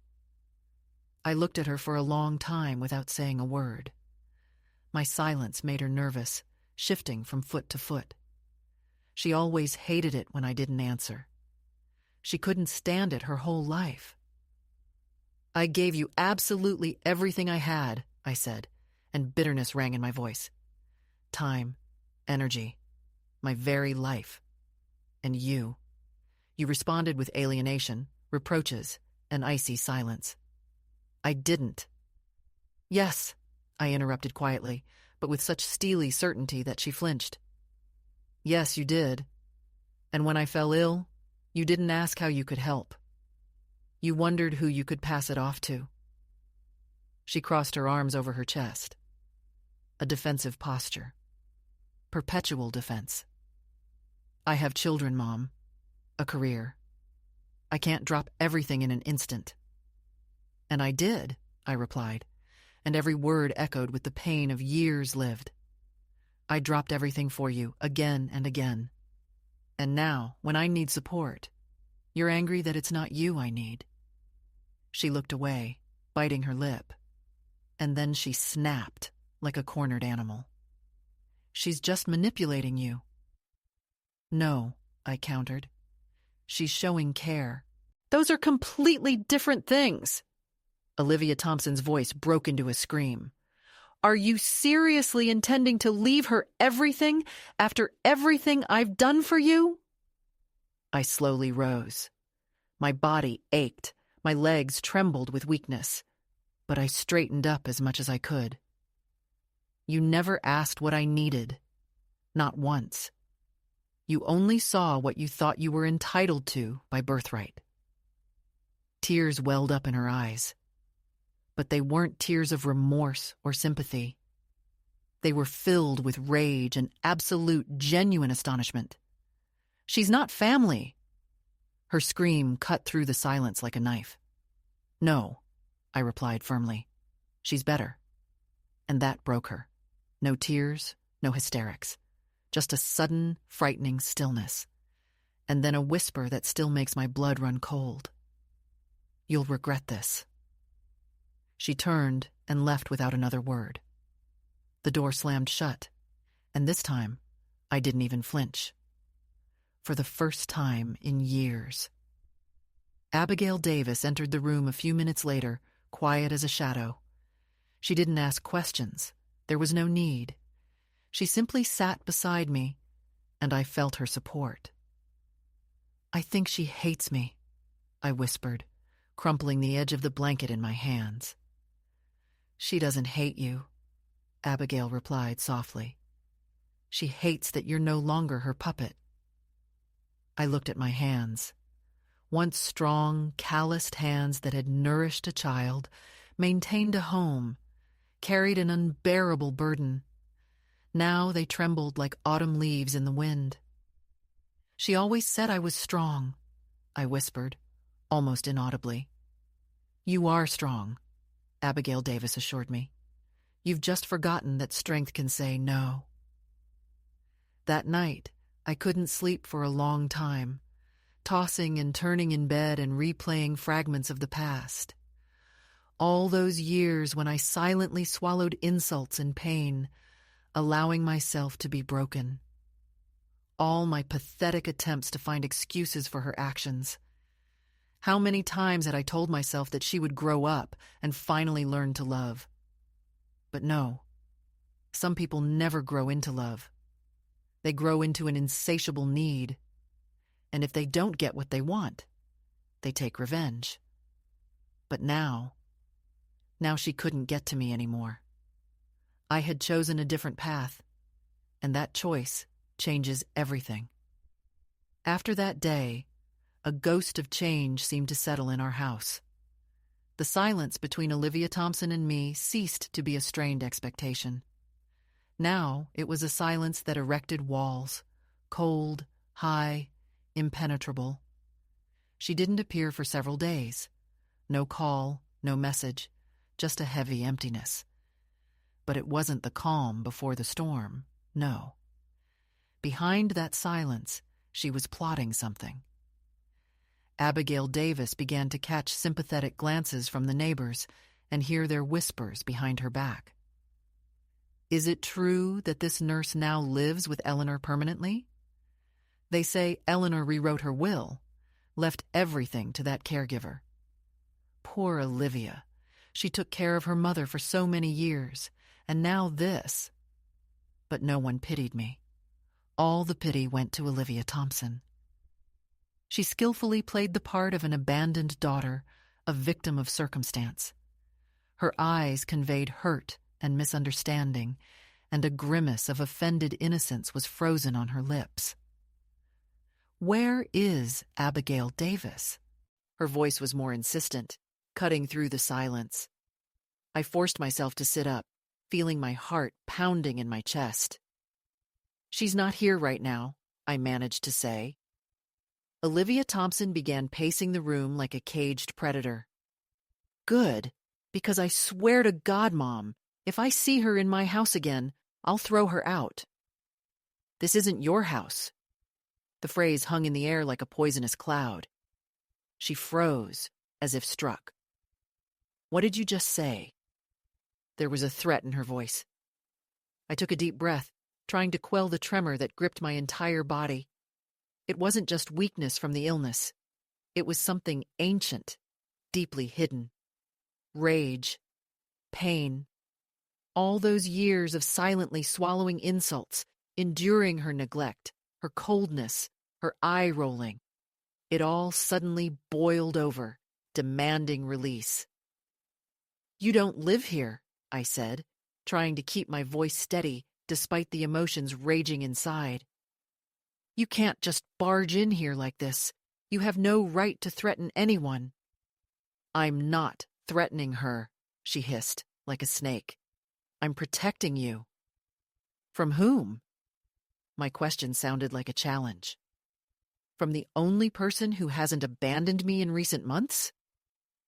I looked at her for a long time without saying a word. My silence made her nervous, shifting from foot to foot. She always hated it when I didn't answer. She couldn't stand it her whole life. "I gave you absolutely everything I had," I said, and bitterness rang in my voice. "Time, energy, my very life. And you. You responded with alienation, reproaches, and icy silence." "I didn't." "Yes," I interrupted quietly, but with such steely certainty that she flinched. "Yes, you did. And when I fell ill, you didn't ask how you could help. You wondered who you could pass it off to." She crossed her arms over her chest. A defensive posture. Perpetual defense. "I have children, Mom. A career. I can't drop everything in an instant." "And I did," I replied, and every word echoed with the pain of years lived. "I dropped everything for you, again and again. And now, when I need support, you're angry that it's not you I need." She looked away, biting her lip, and then she snapped like a cornered animal. "She's just manipulating you." "No," I countered. "She's showing care." "Those are completely different things." Olivia Thompson's voice broke into a scream. "Are you seriously intending to leave her everything after everything I've done for you?" I slowly rose. My body ached, my legs trembled with weakness, but I straightened up as much as I could. "You never asked what I needed. Not once. You only saw what you thought you were entitled to by birthright." Tears welled up in her eyes. But they weren't tears of remorse or sympathy. They were filled with rage and absolute, genuine astonishment. "She's not family." Her scream cut through the silence like a knife. "No," I replied firmly. "She's better." And that broke her. No tears, no hysterics. Just a sudden, frightening stillness. And then a whisper that still makes my blood run cold. "You'll regret this." She turned and left without another word. The door slammed shut, and this time, I didn't even flinch. For the first time in years. Abigail Davis entered the room a few minutes later, quiet as a shadow. She didn't ask questions. There was no need. She simply sat beside me, and I felt her support. "I think she hates me," I whispered, crumpling the edge of the blanket in my hands. "She doesn't hate you," Abigail replied softly. "She hates that you're no longer her puppet." I looked at my hands. Once strong, calloused hands that had nourished a child, maintained a home, carried an unbearable burden. Now they trembled like autumn leaves in the wind. "She always said I was strong," I whispered, almost inaudibly. "You are strong," Abigail Davis assured me. "You've just forgotten that strength can say no." That night, I couldn't sleep for a long time, tossing and turning in bed and replaying fragments of the past. All those years when I silently swallowed insults and pain, allowing myself to be broken. All my pathetic attempts to find excuses for her actions. How many times had I told myself that she would grow up and finally learn to love? But no, some people never grow into love. They grow into an insatiable need. And if they don't get what they want, they take revenge. But now she couldn't get to me anymore. I had chosen a different path, and that choice changes everything. After that day, a ghost of change seemed to settle in our house. The silence between Olivia Thompson and me ceased to be a strained expectation. Now it was a silence that erected walls, cold, high, impenetrable. She didn't appear for several days. No call, no message, just a heavy emptiness. But it wasn't the calm before the storm, no. Behind that silence, she was plotting something. Abigail Davis began to catch sympathetic glances from the neighbors, and hear their whispers behind her back. Is it true that this nurse now lives with Eleanor permanently? They say Eleanor rewrote her will, left everything to that caregiver. Poor Olivia. She took care of her mother for so many years, and now this. But no one pitied me. All the pity went to Olivia Thompson. She skillfully played the part of an abandoned daughter, a victim of circumstance. Her eyes conveyed hurt and misunderstanding, and a grimace of offended innocence was frozen on her lips. Where is Abigail Davis? Her voice was more insistent, cutting through the silence. I forced myself to sit up, feeling my heart pounding in my chest. She's not here right now, I managed to say. Olivia Thompson began pacing the room like a caged predator. Good, because I swear to God, Mom, if I see her in my house again, I'll throw her out. This isn't your house. The phrase hung in the air like a poisonous cloud. She froze, as if struck. What did you just say? There was a threat in her voice. I took a deep breath, trying to quell the tremor that gripped my entire body. It wasn't just weakness from the illness. It was something ancient, deeply hidden. Rage, pain. All those years of silently swallowing insults, enduring her neglect, her coldness, her eye-rolling. It all suddenly boiled over, demanding release. You don't live here, I said, trying to keep my voice steady despite the emotions raging inside. You can't just barge in here like this. You have no right to threaten anyone. I'm not threatening her, she hissed, like a snake. I'm protecting you. From whom? My question sounded like a challenge. From the only person who hasn't abandoned me in recent months?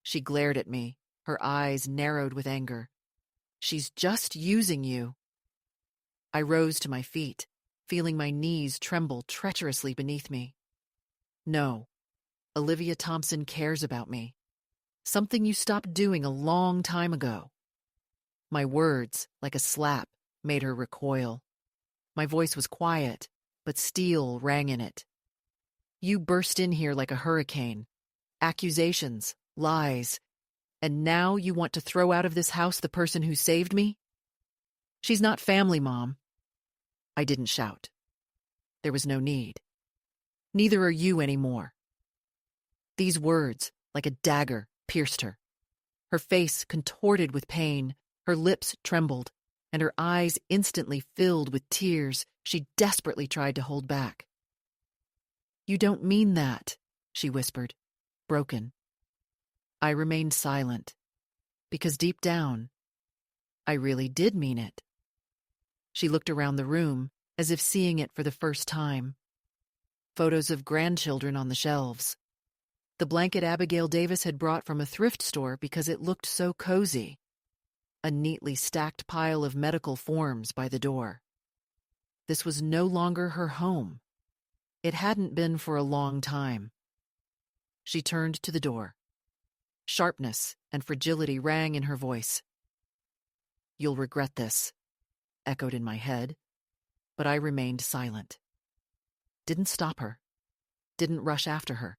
She glared at me, her eyes narrowed with anger. She's just using you. I rose to my feet, feeling my knees tremble treacherously beneath me. No, Olivia Thompson cares about me. Something you stopped doing a long time ago. My words, like a slap, made her recoil. My voice was quiet, but steel rang in it. You burst in here like a hurricane. Accusations, lies, and now you want to throw out of this house the person who saved me? She's not family, Mom. I didn't shout. There was no need. Neither are you anymore. These words, like a dagger, pierced her. Her face contorted with pain, her lips trembled, and her eyes instantly filled with tears she desperately tried to hold back. You don't mean that, she whispered, broken. I remained silent, because deep down, I really did mean it. She looked around the room, as if seeing it for the first time. Photos of grandchildren on the shelves. The blanket Abigail Davis had brought from a thrift store because it looked so cozy. A neatly stacked pile of medical forms by the door. This was no longer her home. It hadn't been for a long time. She turned to the door. Sharpness and fragility rang in her voice. You'll regret this, echoed in my head, but I remained silent. Didn't stop her. Didn't rush after her.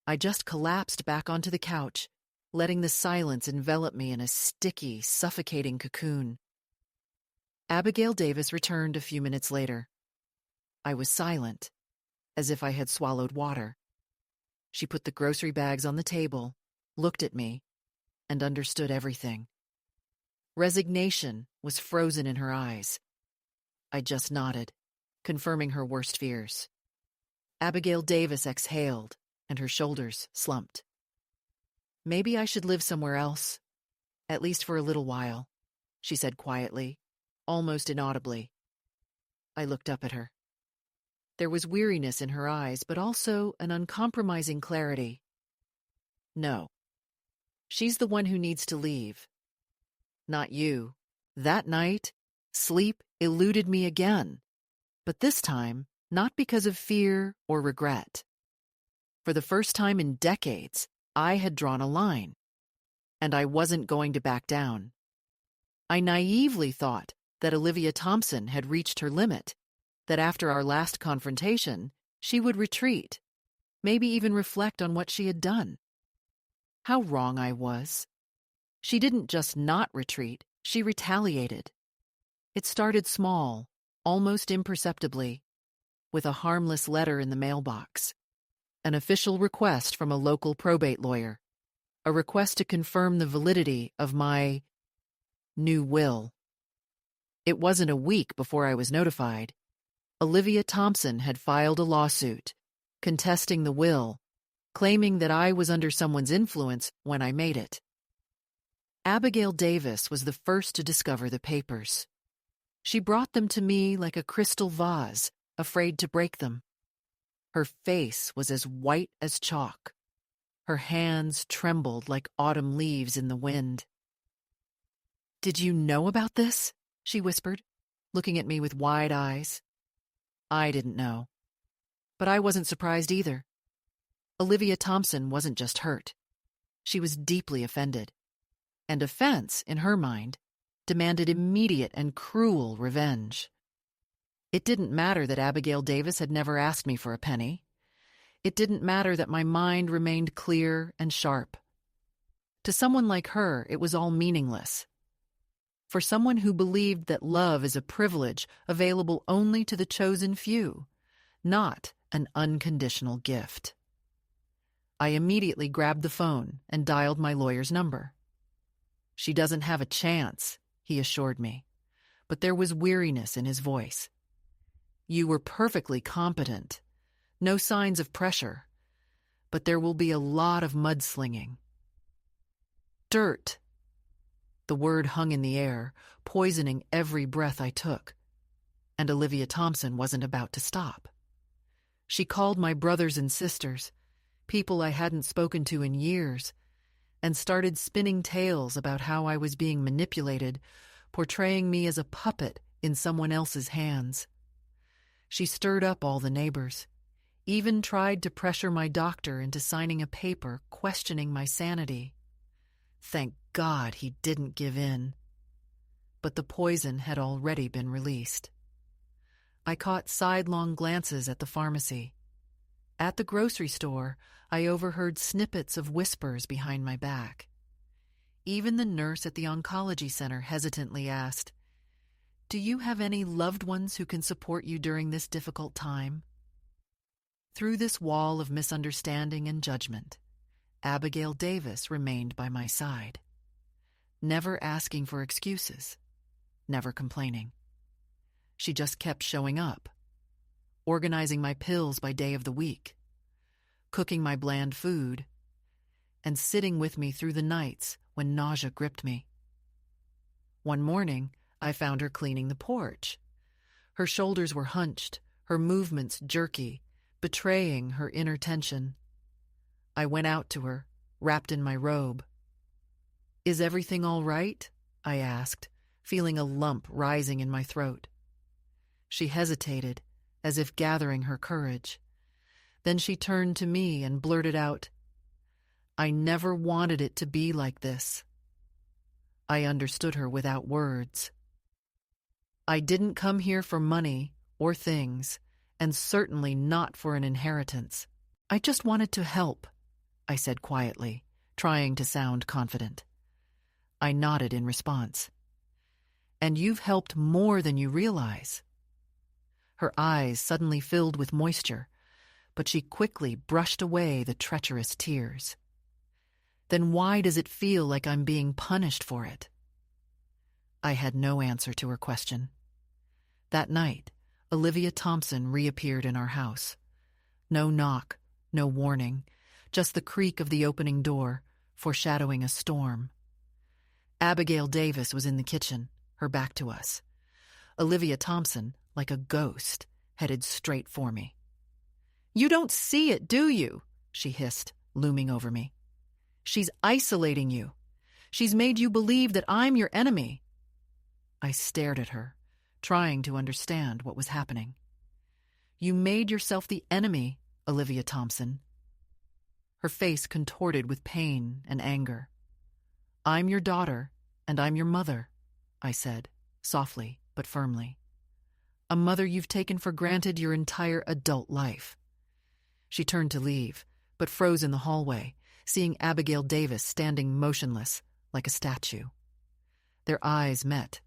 I just collapsed back onto the couch, letting the silence envelop me in a sticky, suffocating cocoon. Abigail Davis returned a few minutes later. I was silent, as if I had swallowed water. She put the grocery bags on the table, looked at me, and understood everything. Resignation was frozen in her eyes. I just nodded, confirming her worst fears. Abigail Davis exhaled, and her shoulders slumped. Maybe I should live somewhere else, at least for a little while, she said quietly, almost inaudibly. I looked up at her. There was weariness in her eyes, but also an uncompromising clarity. No. She's the one who needs to leave. Not you. That night, sleep eluded me again, but this time, not because of fear or regret. For the first time in decades, I had drawn a line. and I wasn't going to back down. I naively thought that Olivia Thompson had reached her limit, that after our last confrontation, she would retreat, maybe even reflect on what she had done. How wrong I was. She didn't just not retreat, she retaliated. It started small, almost imperceptibly, with a harmless letter in the mailbox, an official request from a local probate lawyer, a request to confirm the validity of my new will. It wasn't a week before I was notified. Olivia Thompson had filed a lawsuit, contesting the will, claiming that I was under someone's influence when I made it. Abigail Davis was the first to discover the papers. She brought them to me like a crystal vase, afraid to break them. Her face was as white as chalk. Her hands trembled like autumn leaves in the wind. "Did you know about this?" she whispered, looking at me with wide eyes. I didn't know. But I wasn't surprised either. Olivia Thompson wasn't just hurt. She was deeply offended. And offense, in her mind, demanded immediate and cruel revenge. It didn't matter that Abigail Davis had never asked me for a penny. It didn't matter that my mind remained clear and sharp. To someone like her, it was all meaningless. For someone who believed that love is a privilege available only to the chosen few, not an unconditional gift. I immediately grabbed the phone and dialed my lawyer's number. "She doesn't have a chance," he assured me, but there was weariness in his voice. "You were perfectly competent. No signs of pressure. But there will be a lot of mudslinging." Dirt. The word hung in the air, poisoning every breath I took. And Olivia Thompson wasn't about to stop. She called my brothers and sisters, people I hadn't spoken to in years, and started spinning tales about how I was being manipulated, portraying me as a puppet in someone else's hands. She stirred up all the neighbors, even tried to pressure my doctor into signing a paper questioning my sanity. Thank God he didn't give in. But the poison had already been released. I caught sidelong glances at the pharmacy. At the grocery store, I overheard snippets of whispers behind my back. Even the nurse at the oncology center hesitantly asked, "Do you have any loved ones who can support you during this difficult time?" Through this wall of misunderstanding and judgment, Abigail Davis remained by my side, never asking for excuses, never complaining. She just kept showing up, organizing my pills by day of the week, cooking my bland food, and sitting with me through the nights when nausea gripped me. One morning, I found her cleaning the porch. Her shoulders were hunched, her movements jerky, betraying her inner tension. I went out to her, wrapped in my robe. "Is everything all right?" I asked, feeling a lump rising in my throat. She hesitated, as if gathering her courage. Then she turned to me and blurted out, "I never wanted it to be like this." I understood her without words. "I didn't come here for money or things, and certainly not for an inheritance. I just wanted to help," I said quietly, trying to sound confident. I nodded in response. "And you've helped more than you realize." Her eyes suddenly filled with moisture, but she quickly brushed away the treacherous tears. "Then why does it feel like I'm being punished for it?" I had no answer to her question. That night, Olivia Thompson reappeared in our house. No knock, no warning, just the creak of the opening door, foreshadowing a storm. Abigail Davis was in the kitchen, her back to us. Olivia Thompson, like a ghost, headed straight for me. "You don't see it, do you?" she hissed, looming over me. "She's isolating you. She's made you believe that I'm your enemy." I stared at her, trying to understand what was happening. "You made yourself the enemy, Olivia Thompson." Her face contorted with pain and anger. I'm your daughter, and I'm your mother, I said, softly but firmly. A mother you've taken for granted your entire adult life. She turned to leave, but froze in the hallway, seeing Abigail Davis standing motionless like a statue. Their eyes met,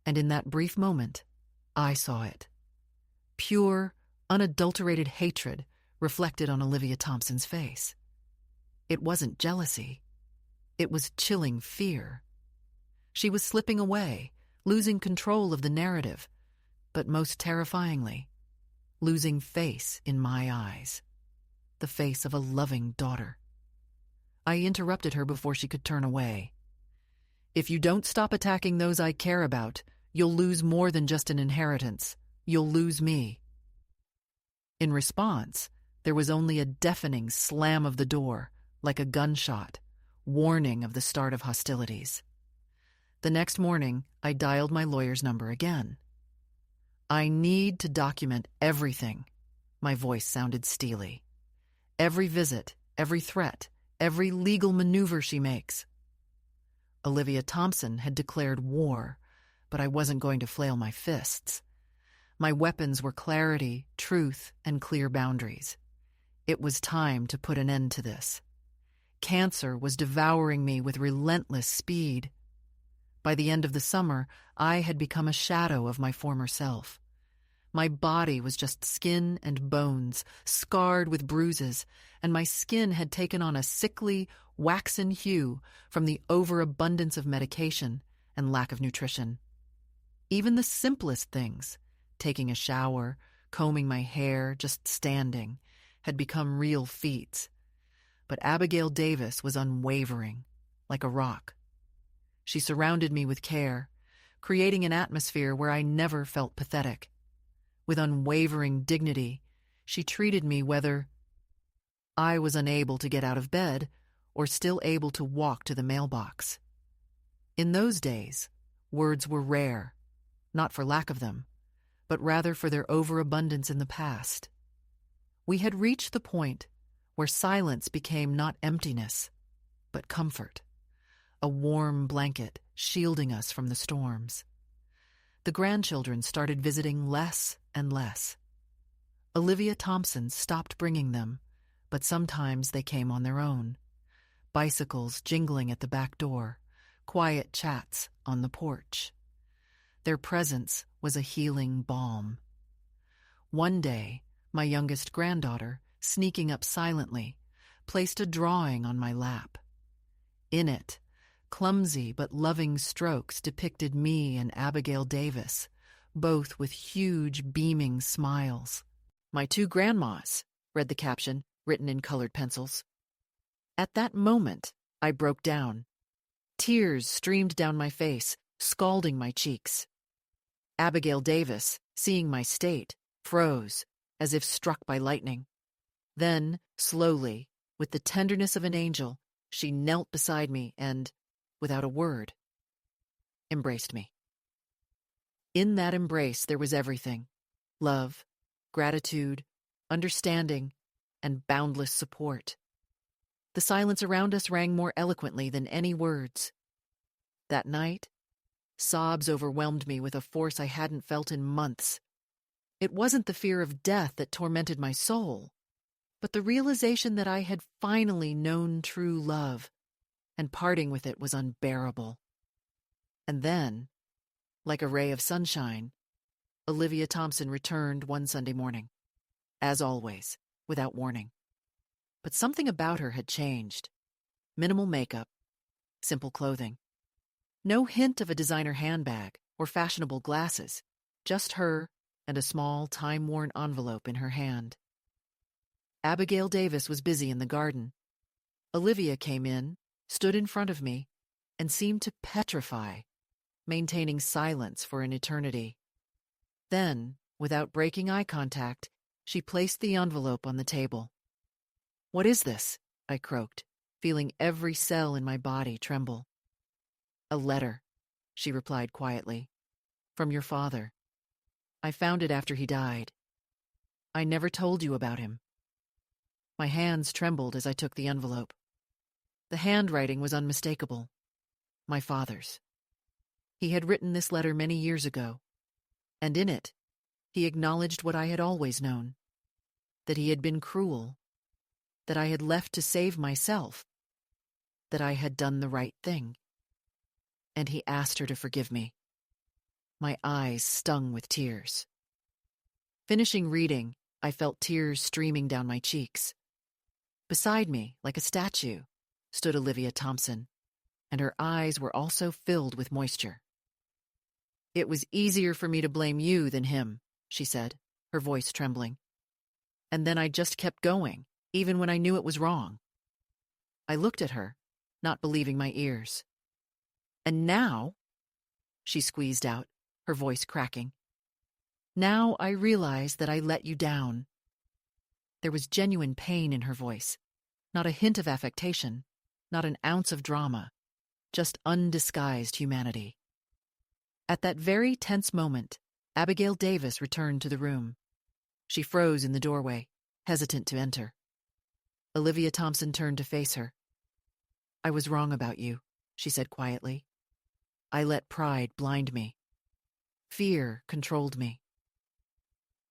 and in that brief moment, I saw it. Pure, unadulterated hatred reflected on Olivia Thompson's face. It wasn't jealousy. It was chilling fear. She was slipping away, losing control of the narrative, but most terrifyingly, losing face in my eyes, the face of a loving daughter. I interrupted her before she could turn away. If you don't stop attacking those I care about, you'll lose more than just an inheritance. You'll lose me. In response, there was only a deafening slam of the door, like a gunshot, warning of the start of hostilities. The next morning, I dialed my lawyer's number again. I need to document everything. My voice sounded steely. Every visit, every threat, every legal maneuver she makes. Olivia Thompson had declared war, but I wasn't going to flail my fists. My weapons were clarity, truth, and clear boundaries. It was time to put an end to this. Cancer was devouring me with relentless speed. By the end of the summer, I had become a shadow of my former self. My body was just skin and bones, scarred with bruises, and my skin had taken on a sickly, waxen hue from the overabundance of medication and lack of nutrition. Even the simplest things, taking a shower, combing my hair, just standing, had become real feats. But Abigail Davis was unwavering, like a rock. She surrounded me with care, creating an atmosphere where I never felt pathetic. With unwavering dignity, she treated me whether I was unable to get out of bed or still able to walk to the mailbox. In those days, words were rare, not for lack of them, but rather for their overabundance in the past. We had reached the point where silence became not emptiness, but comfort, a warm blanket shielding us from the storms. The grandchildren started visiting less and less. Olivia Thompson stopped bringing them, but sometimes they came on their own. Bicycles jingling at the back door, quiet chats on the porch. Their presence was a healing balm. One day, my youngest granddaughter, sneaking up silently, placed a drawing on my lap. In it, clumsy but loving strokes depicted me and Abigail Davis, both with huge, beaming smiles. "My two grandmas," read the caption, written in colored pencils. At that moment, I broke down. Tears streamed down my face, scalding my cheeks. Abigail Davis, seeing my state, froze, as if struck by lightning. Then, slowly, with the tenderness of an angel, she knelt beside me and, without a word, embraced me. In that embrace there was everything: love, gratitude, understanding, and boundless support. The silence around us rang more eloquently than any words. That night, sobs overwhelmed me with a force I hadn't felt in months. It wasn't the fear of death that tormented my soul, but the realization that I had finally known true love, and parting with it was unbearable. And then, like a ray of sunshine, Olivia Thompson returned one Sunday morning, as always, without warning. But something about her had changed. Minimal makeup, simple clothing. No hint of a designer handbag or fashionable glasses, just her and a small, time-worn envelope in her hand. Abigail Davis was busy in the garden. Olivia came in, stood in front of me, and seemed to petrify, maintaining silence for an eternity. Then, without breaking eye contact, she placed the envelope on the table. "What is this?" I croaked, feeling every cell in my body tremble. "A letter," she replied quietly. "From your father. I found it after he died. I never told you about him." My hands trembled as I took the envelope. The handwriting was unmistakable. my father's. He had written this letter many years ago, and in it, he acknowledged what I had always known, that he had been cruel, that I had left to save myself, that I had done the right thing. And he asked her to forgive me. My eyes stung with tears. Finishing reading, I felt tears streaming down my cheeks. Beside me, like a statue, stood Olivia Thompson, and her eyes were also filled with moisture. "It was easier for me to blame you than him," she said, her voice trembling. "And then I just kept going, even when I knew it was wrong." I looked at her, not believing my ears. "And now," she squeezed out, her voice cracking, "now I realize that I let you down." There was genuine pain in her voice, not a hint of affectation, not an ounce of drama, just undisguised humanity. At that very tense moment, Abigail Davis returned to the room. She froze in the doorway, hesitant to enter. Olivia Thompson turned to face her. "I was wrong about you," she said quietly. "I let pride blind me. Fear controlled me."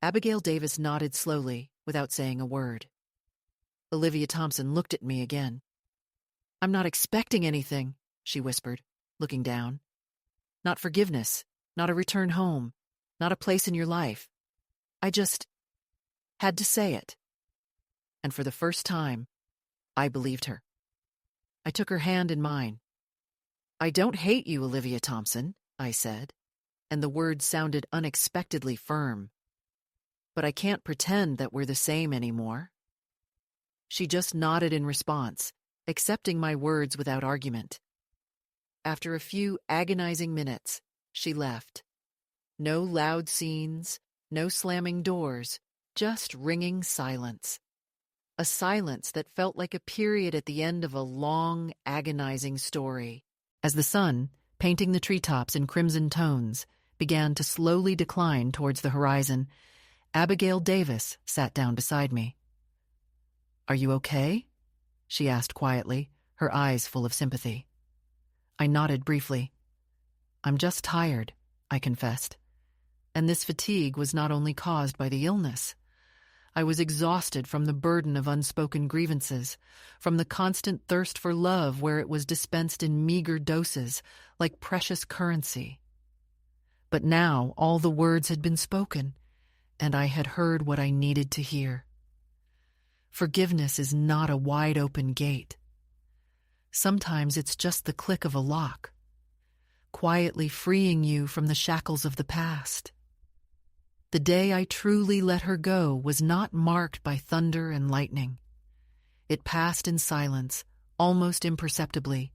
Abigail Davis nodded slowly, without saying a word. Olivia Thompson looked at me again. "I'm not expecting anything," she whispered, looking down. "Not forgiveness, not a return home, not a place in your life. I just had to say it." And for the first time, I believed her. I took her hand in mine. "I don't hate you, Olivia Thompson," I said, and the words sounded unexpectedly firm. "But I can't pretend that we're the same anymore." She just nodded in response, accepting my words without argument. After a few agonizing minutes, she left. No loud scenes, no slamming doors, just ringing silence. A silence that felt like a period at the end of a long, agonizing story. As the sun, painting the treetops in crimson tones, began to slowly decline towards the horizon, Abigail Davis sat down beside me. "Are you okay?" she asked quietly, her eyes full of sympathy. I nodded briefly. "I'm just tired," I confessed. And this fatigue was not only caused by the illness. I was exhausted from the burden of unspoken grievances, from the constant thirst for love where it was dispensed in meager doses, like precious currency. But now all the words had been spoken, and I had heard what I needed to hear. Forgiveness is not a wide-open gate. Sometimes it's just the click of a lock, quietly freeing you from the shackles of the past. The day I truly let her go was not marked by thunder and lightning. It passed in silence, almost imperceptibly.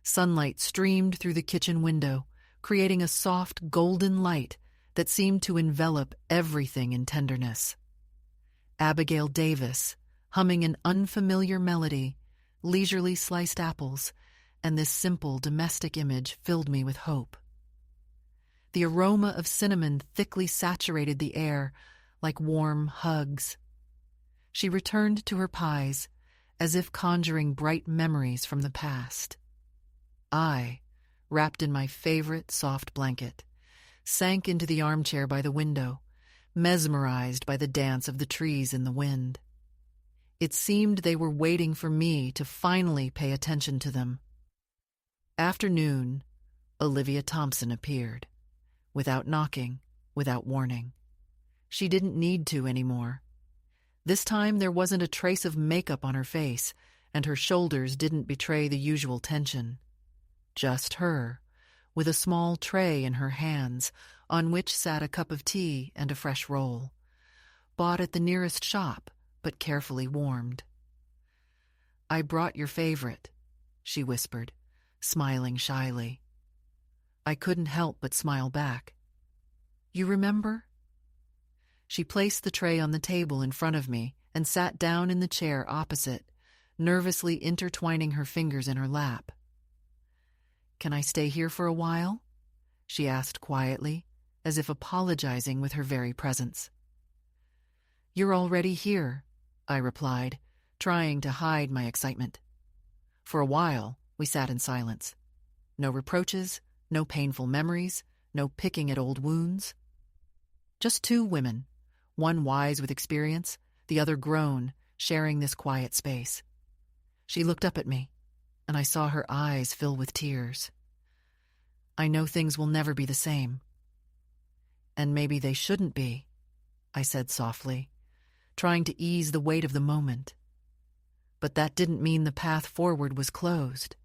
Sunlight streamed through the kitchen window, creating a soft golden light that seemed to envelop everything in tenderness. Abigail Davis, humming an unfamiliar melody, leisurely sliced apples, and this simple domestic image filled me with hope. The aroma of cinnamon thickly saturated the air like warm hugs. She returned to her pies, as if conjuring bright memories from the past. I, wrapped in my favorite soft blanket, sank into the armchair by the window, mesmerized by the dance of the trees in the wind. It seemed they were waiting for me to finally pay attention to them. After noon, Olivia Thompson appeared. Without knocking, without warning. She didn't need to anymore. This time there wasn't a trace of makeup on her face, and her shoulders didn't betray the usual tension. Just her, with a small tray in her hands, on which sat a cup of tea and a fresh roll, bought at the nearest shop, but carefully warmed. "I brought your favorite," she whispered, smiling shyly. I couldn't help but smile back. "You remember?" She placed the tray on the table in front of me and sat down in the chair opposite, nervously intertwining her fingers in her lap. "Can I stay here for a while?" she asked quietly, as if apologizing with her very presence. "You're already here," I replied, trying to hide my excitement. For a while, we sat in silence. No reproaches, no painful memories, no picking at old wounds. Just two women, one wise with experience, the other grown, sharing this quiet space. She looked up at me, and I saw her eyes fill with tears. I know things will never be the same. And maybe they shouldn't be, I said softly, trying to ease the weight of the moment. But that didn't mean the path forward was closed.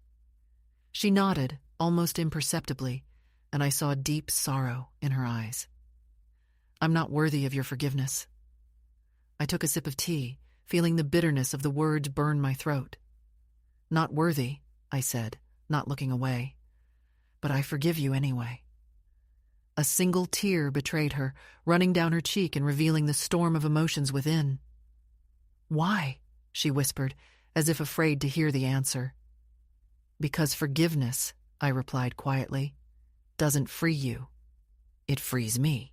She nodded, almost imperceptibly, and I saw deep sorrow in her eyes. I'm not worthy of your forgiveness. I took a sip of tea, feeling the bitterness of the words burn my throat. Not worthy, I said, not looking away. But I forgive you anyway. A single tear betrayed her, running down her cheek and revealing the storm of emotions within. Why? She whispered, as if afraid to hear the answer. Because forgiveness, I replied quietly, doesn't free you. It frees me.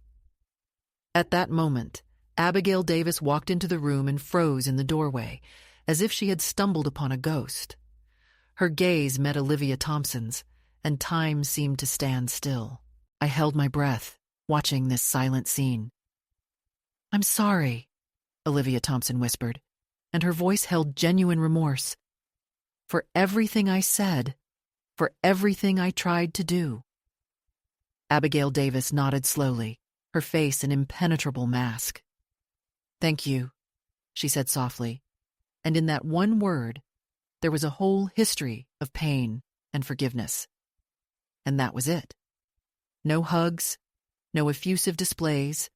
At that moment, Abigail Davis walked into the room and froze in the doorway, as if she had stumbled upon a ghost. Her gaze met Olivia Thompson's, and time seemed to stand still. I held my breath, watching this silent scene. I'm sorry, Olivia Thompson whispered, and her voice held genuine remorse. For everything I said, for everything I tried to do. Abigail Davis nodded slowly, her face an impenetrable mask. Thank you, she said softly, and in that one word, there was a whole history of pain and forgiveness. And that was it. No hugs, no effusive displays,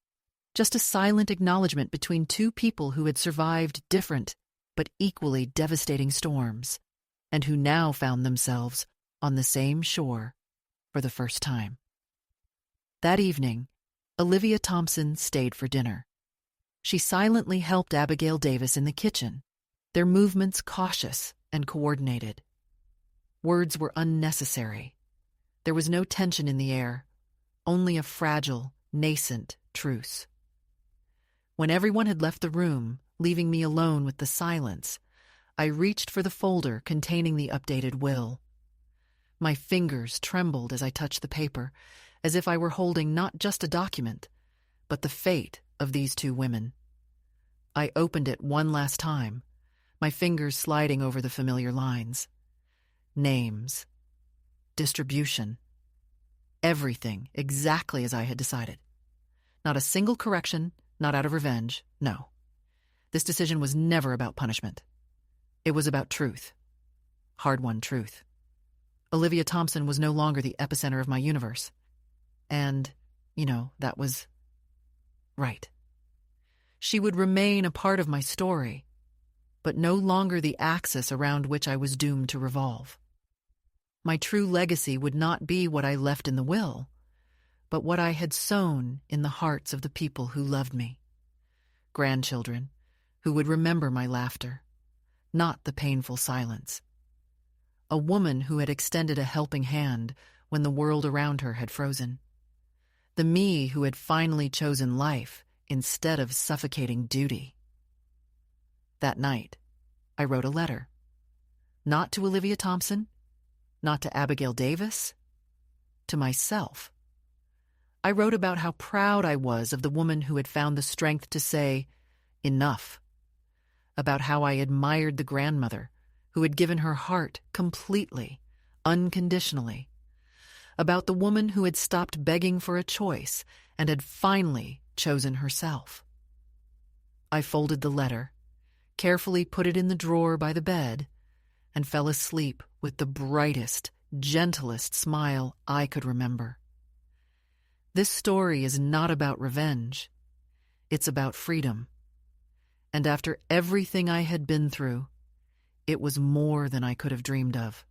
just a silent acknowledgement between two people who had survived different but equally devastating storms, and who now found themselves on the same shore for the first time. That evening, Olivia Thompson stayed for dinner. She silently helped Abigail Davis in the kitchen, their movements cautious and coordinated. Words were unnecessary. There was no tension in the air, only a fragile, nascent truce. When everyone had left the room, leaving me alone with the silence, I reached for the folder containing the updated will. My fingers trembled as I touched the paper, as if I were holding not just a document, but the fate of these two women. I opened it one last time, my fingers sliding over the familiar lines. Names. Distribution. Everything exactly as I had decided. Not a single correction, not out of revenge, no. This decision was never about punishment. It was about truth. Hard-won truth. Olivia Thompson was no longer the epicenter of my universe. And, that was right. She would remain a part of my story, but no longer the axis around which I was doomed to revolve. My true legacy would not be what I left in the will, but what I had sown in the hearts of the people who loved me. Grandchildren who would remember my laughter, not the painful silence. A woman who had extended a helping hand when the world around her had frozen. The me who had finally chosen life instead of suffocating duty. That night, I wrote a letter. Not to Olivia Thompson, not to Abigail Davis, to myself. I wrote about how proud I was of the woman who had found the strength to say, enough. About how I admired the grandmother who had given her heart completely, unconditionally. About the woman who had stopped begging for a choice and had finally chosen herself. I folded the letter, carefully put it in the drawer by the bed, and fell asleep with the brightest, gentlest smile I could remember. This story is not about revenge. It's about freedom. And after everything I had been through, it was more than I could have dreamed of.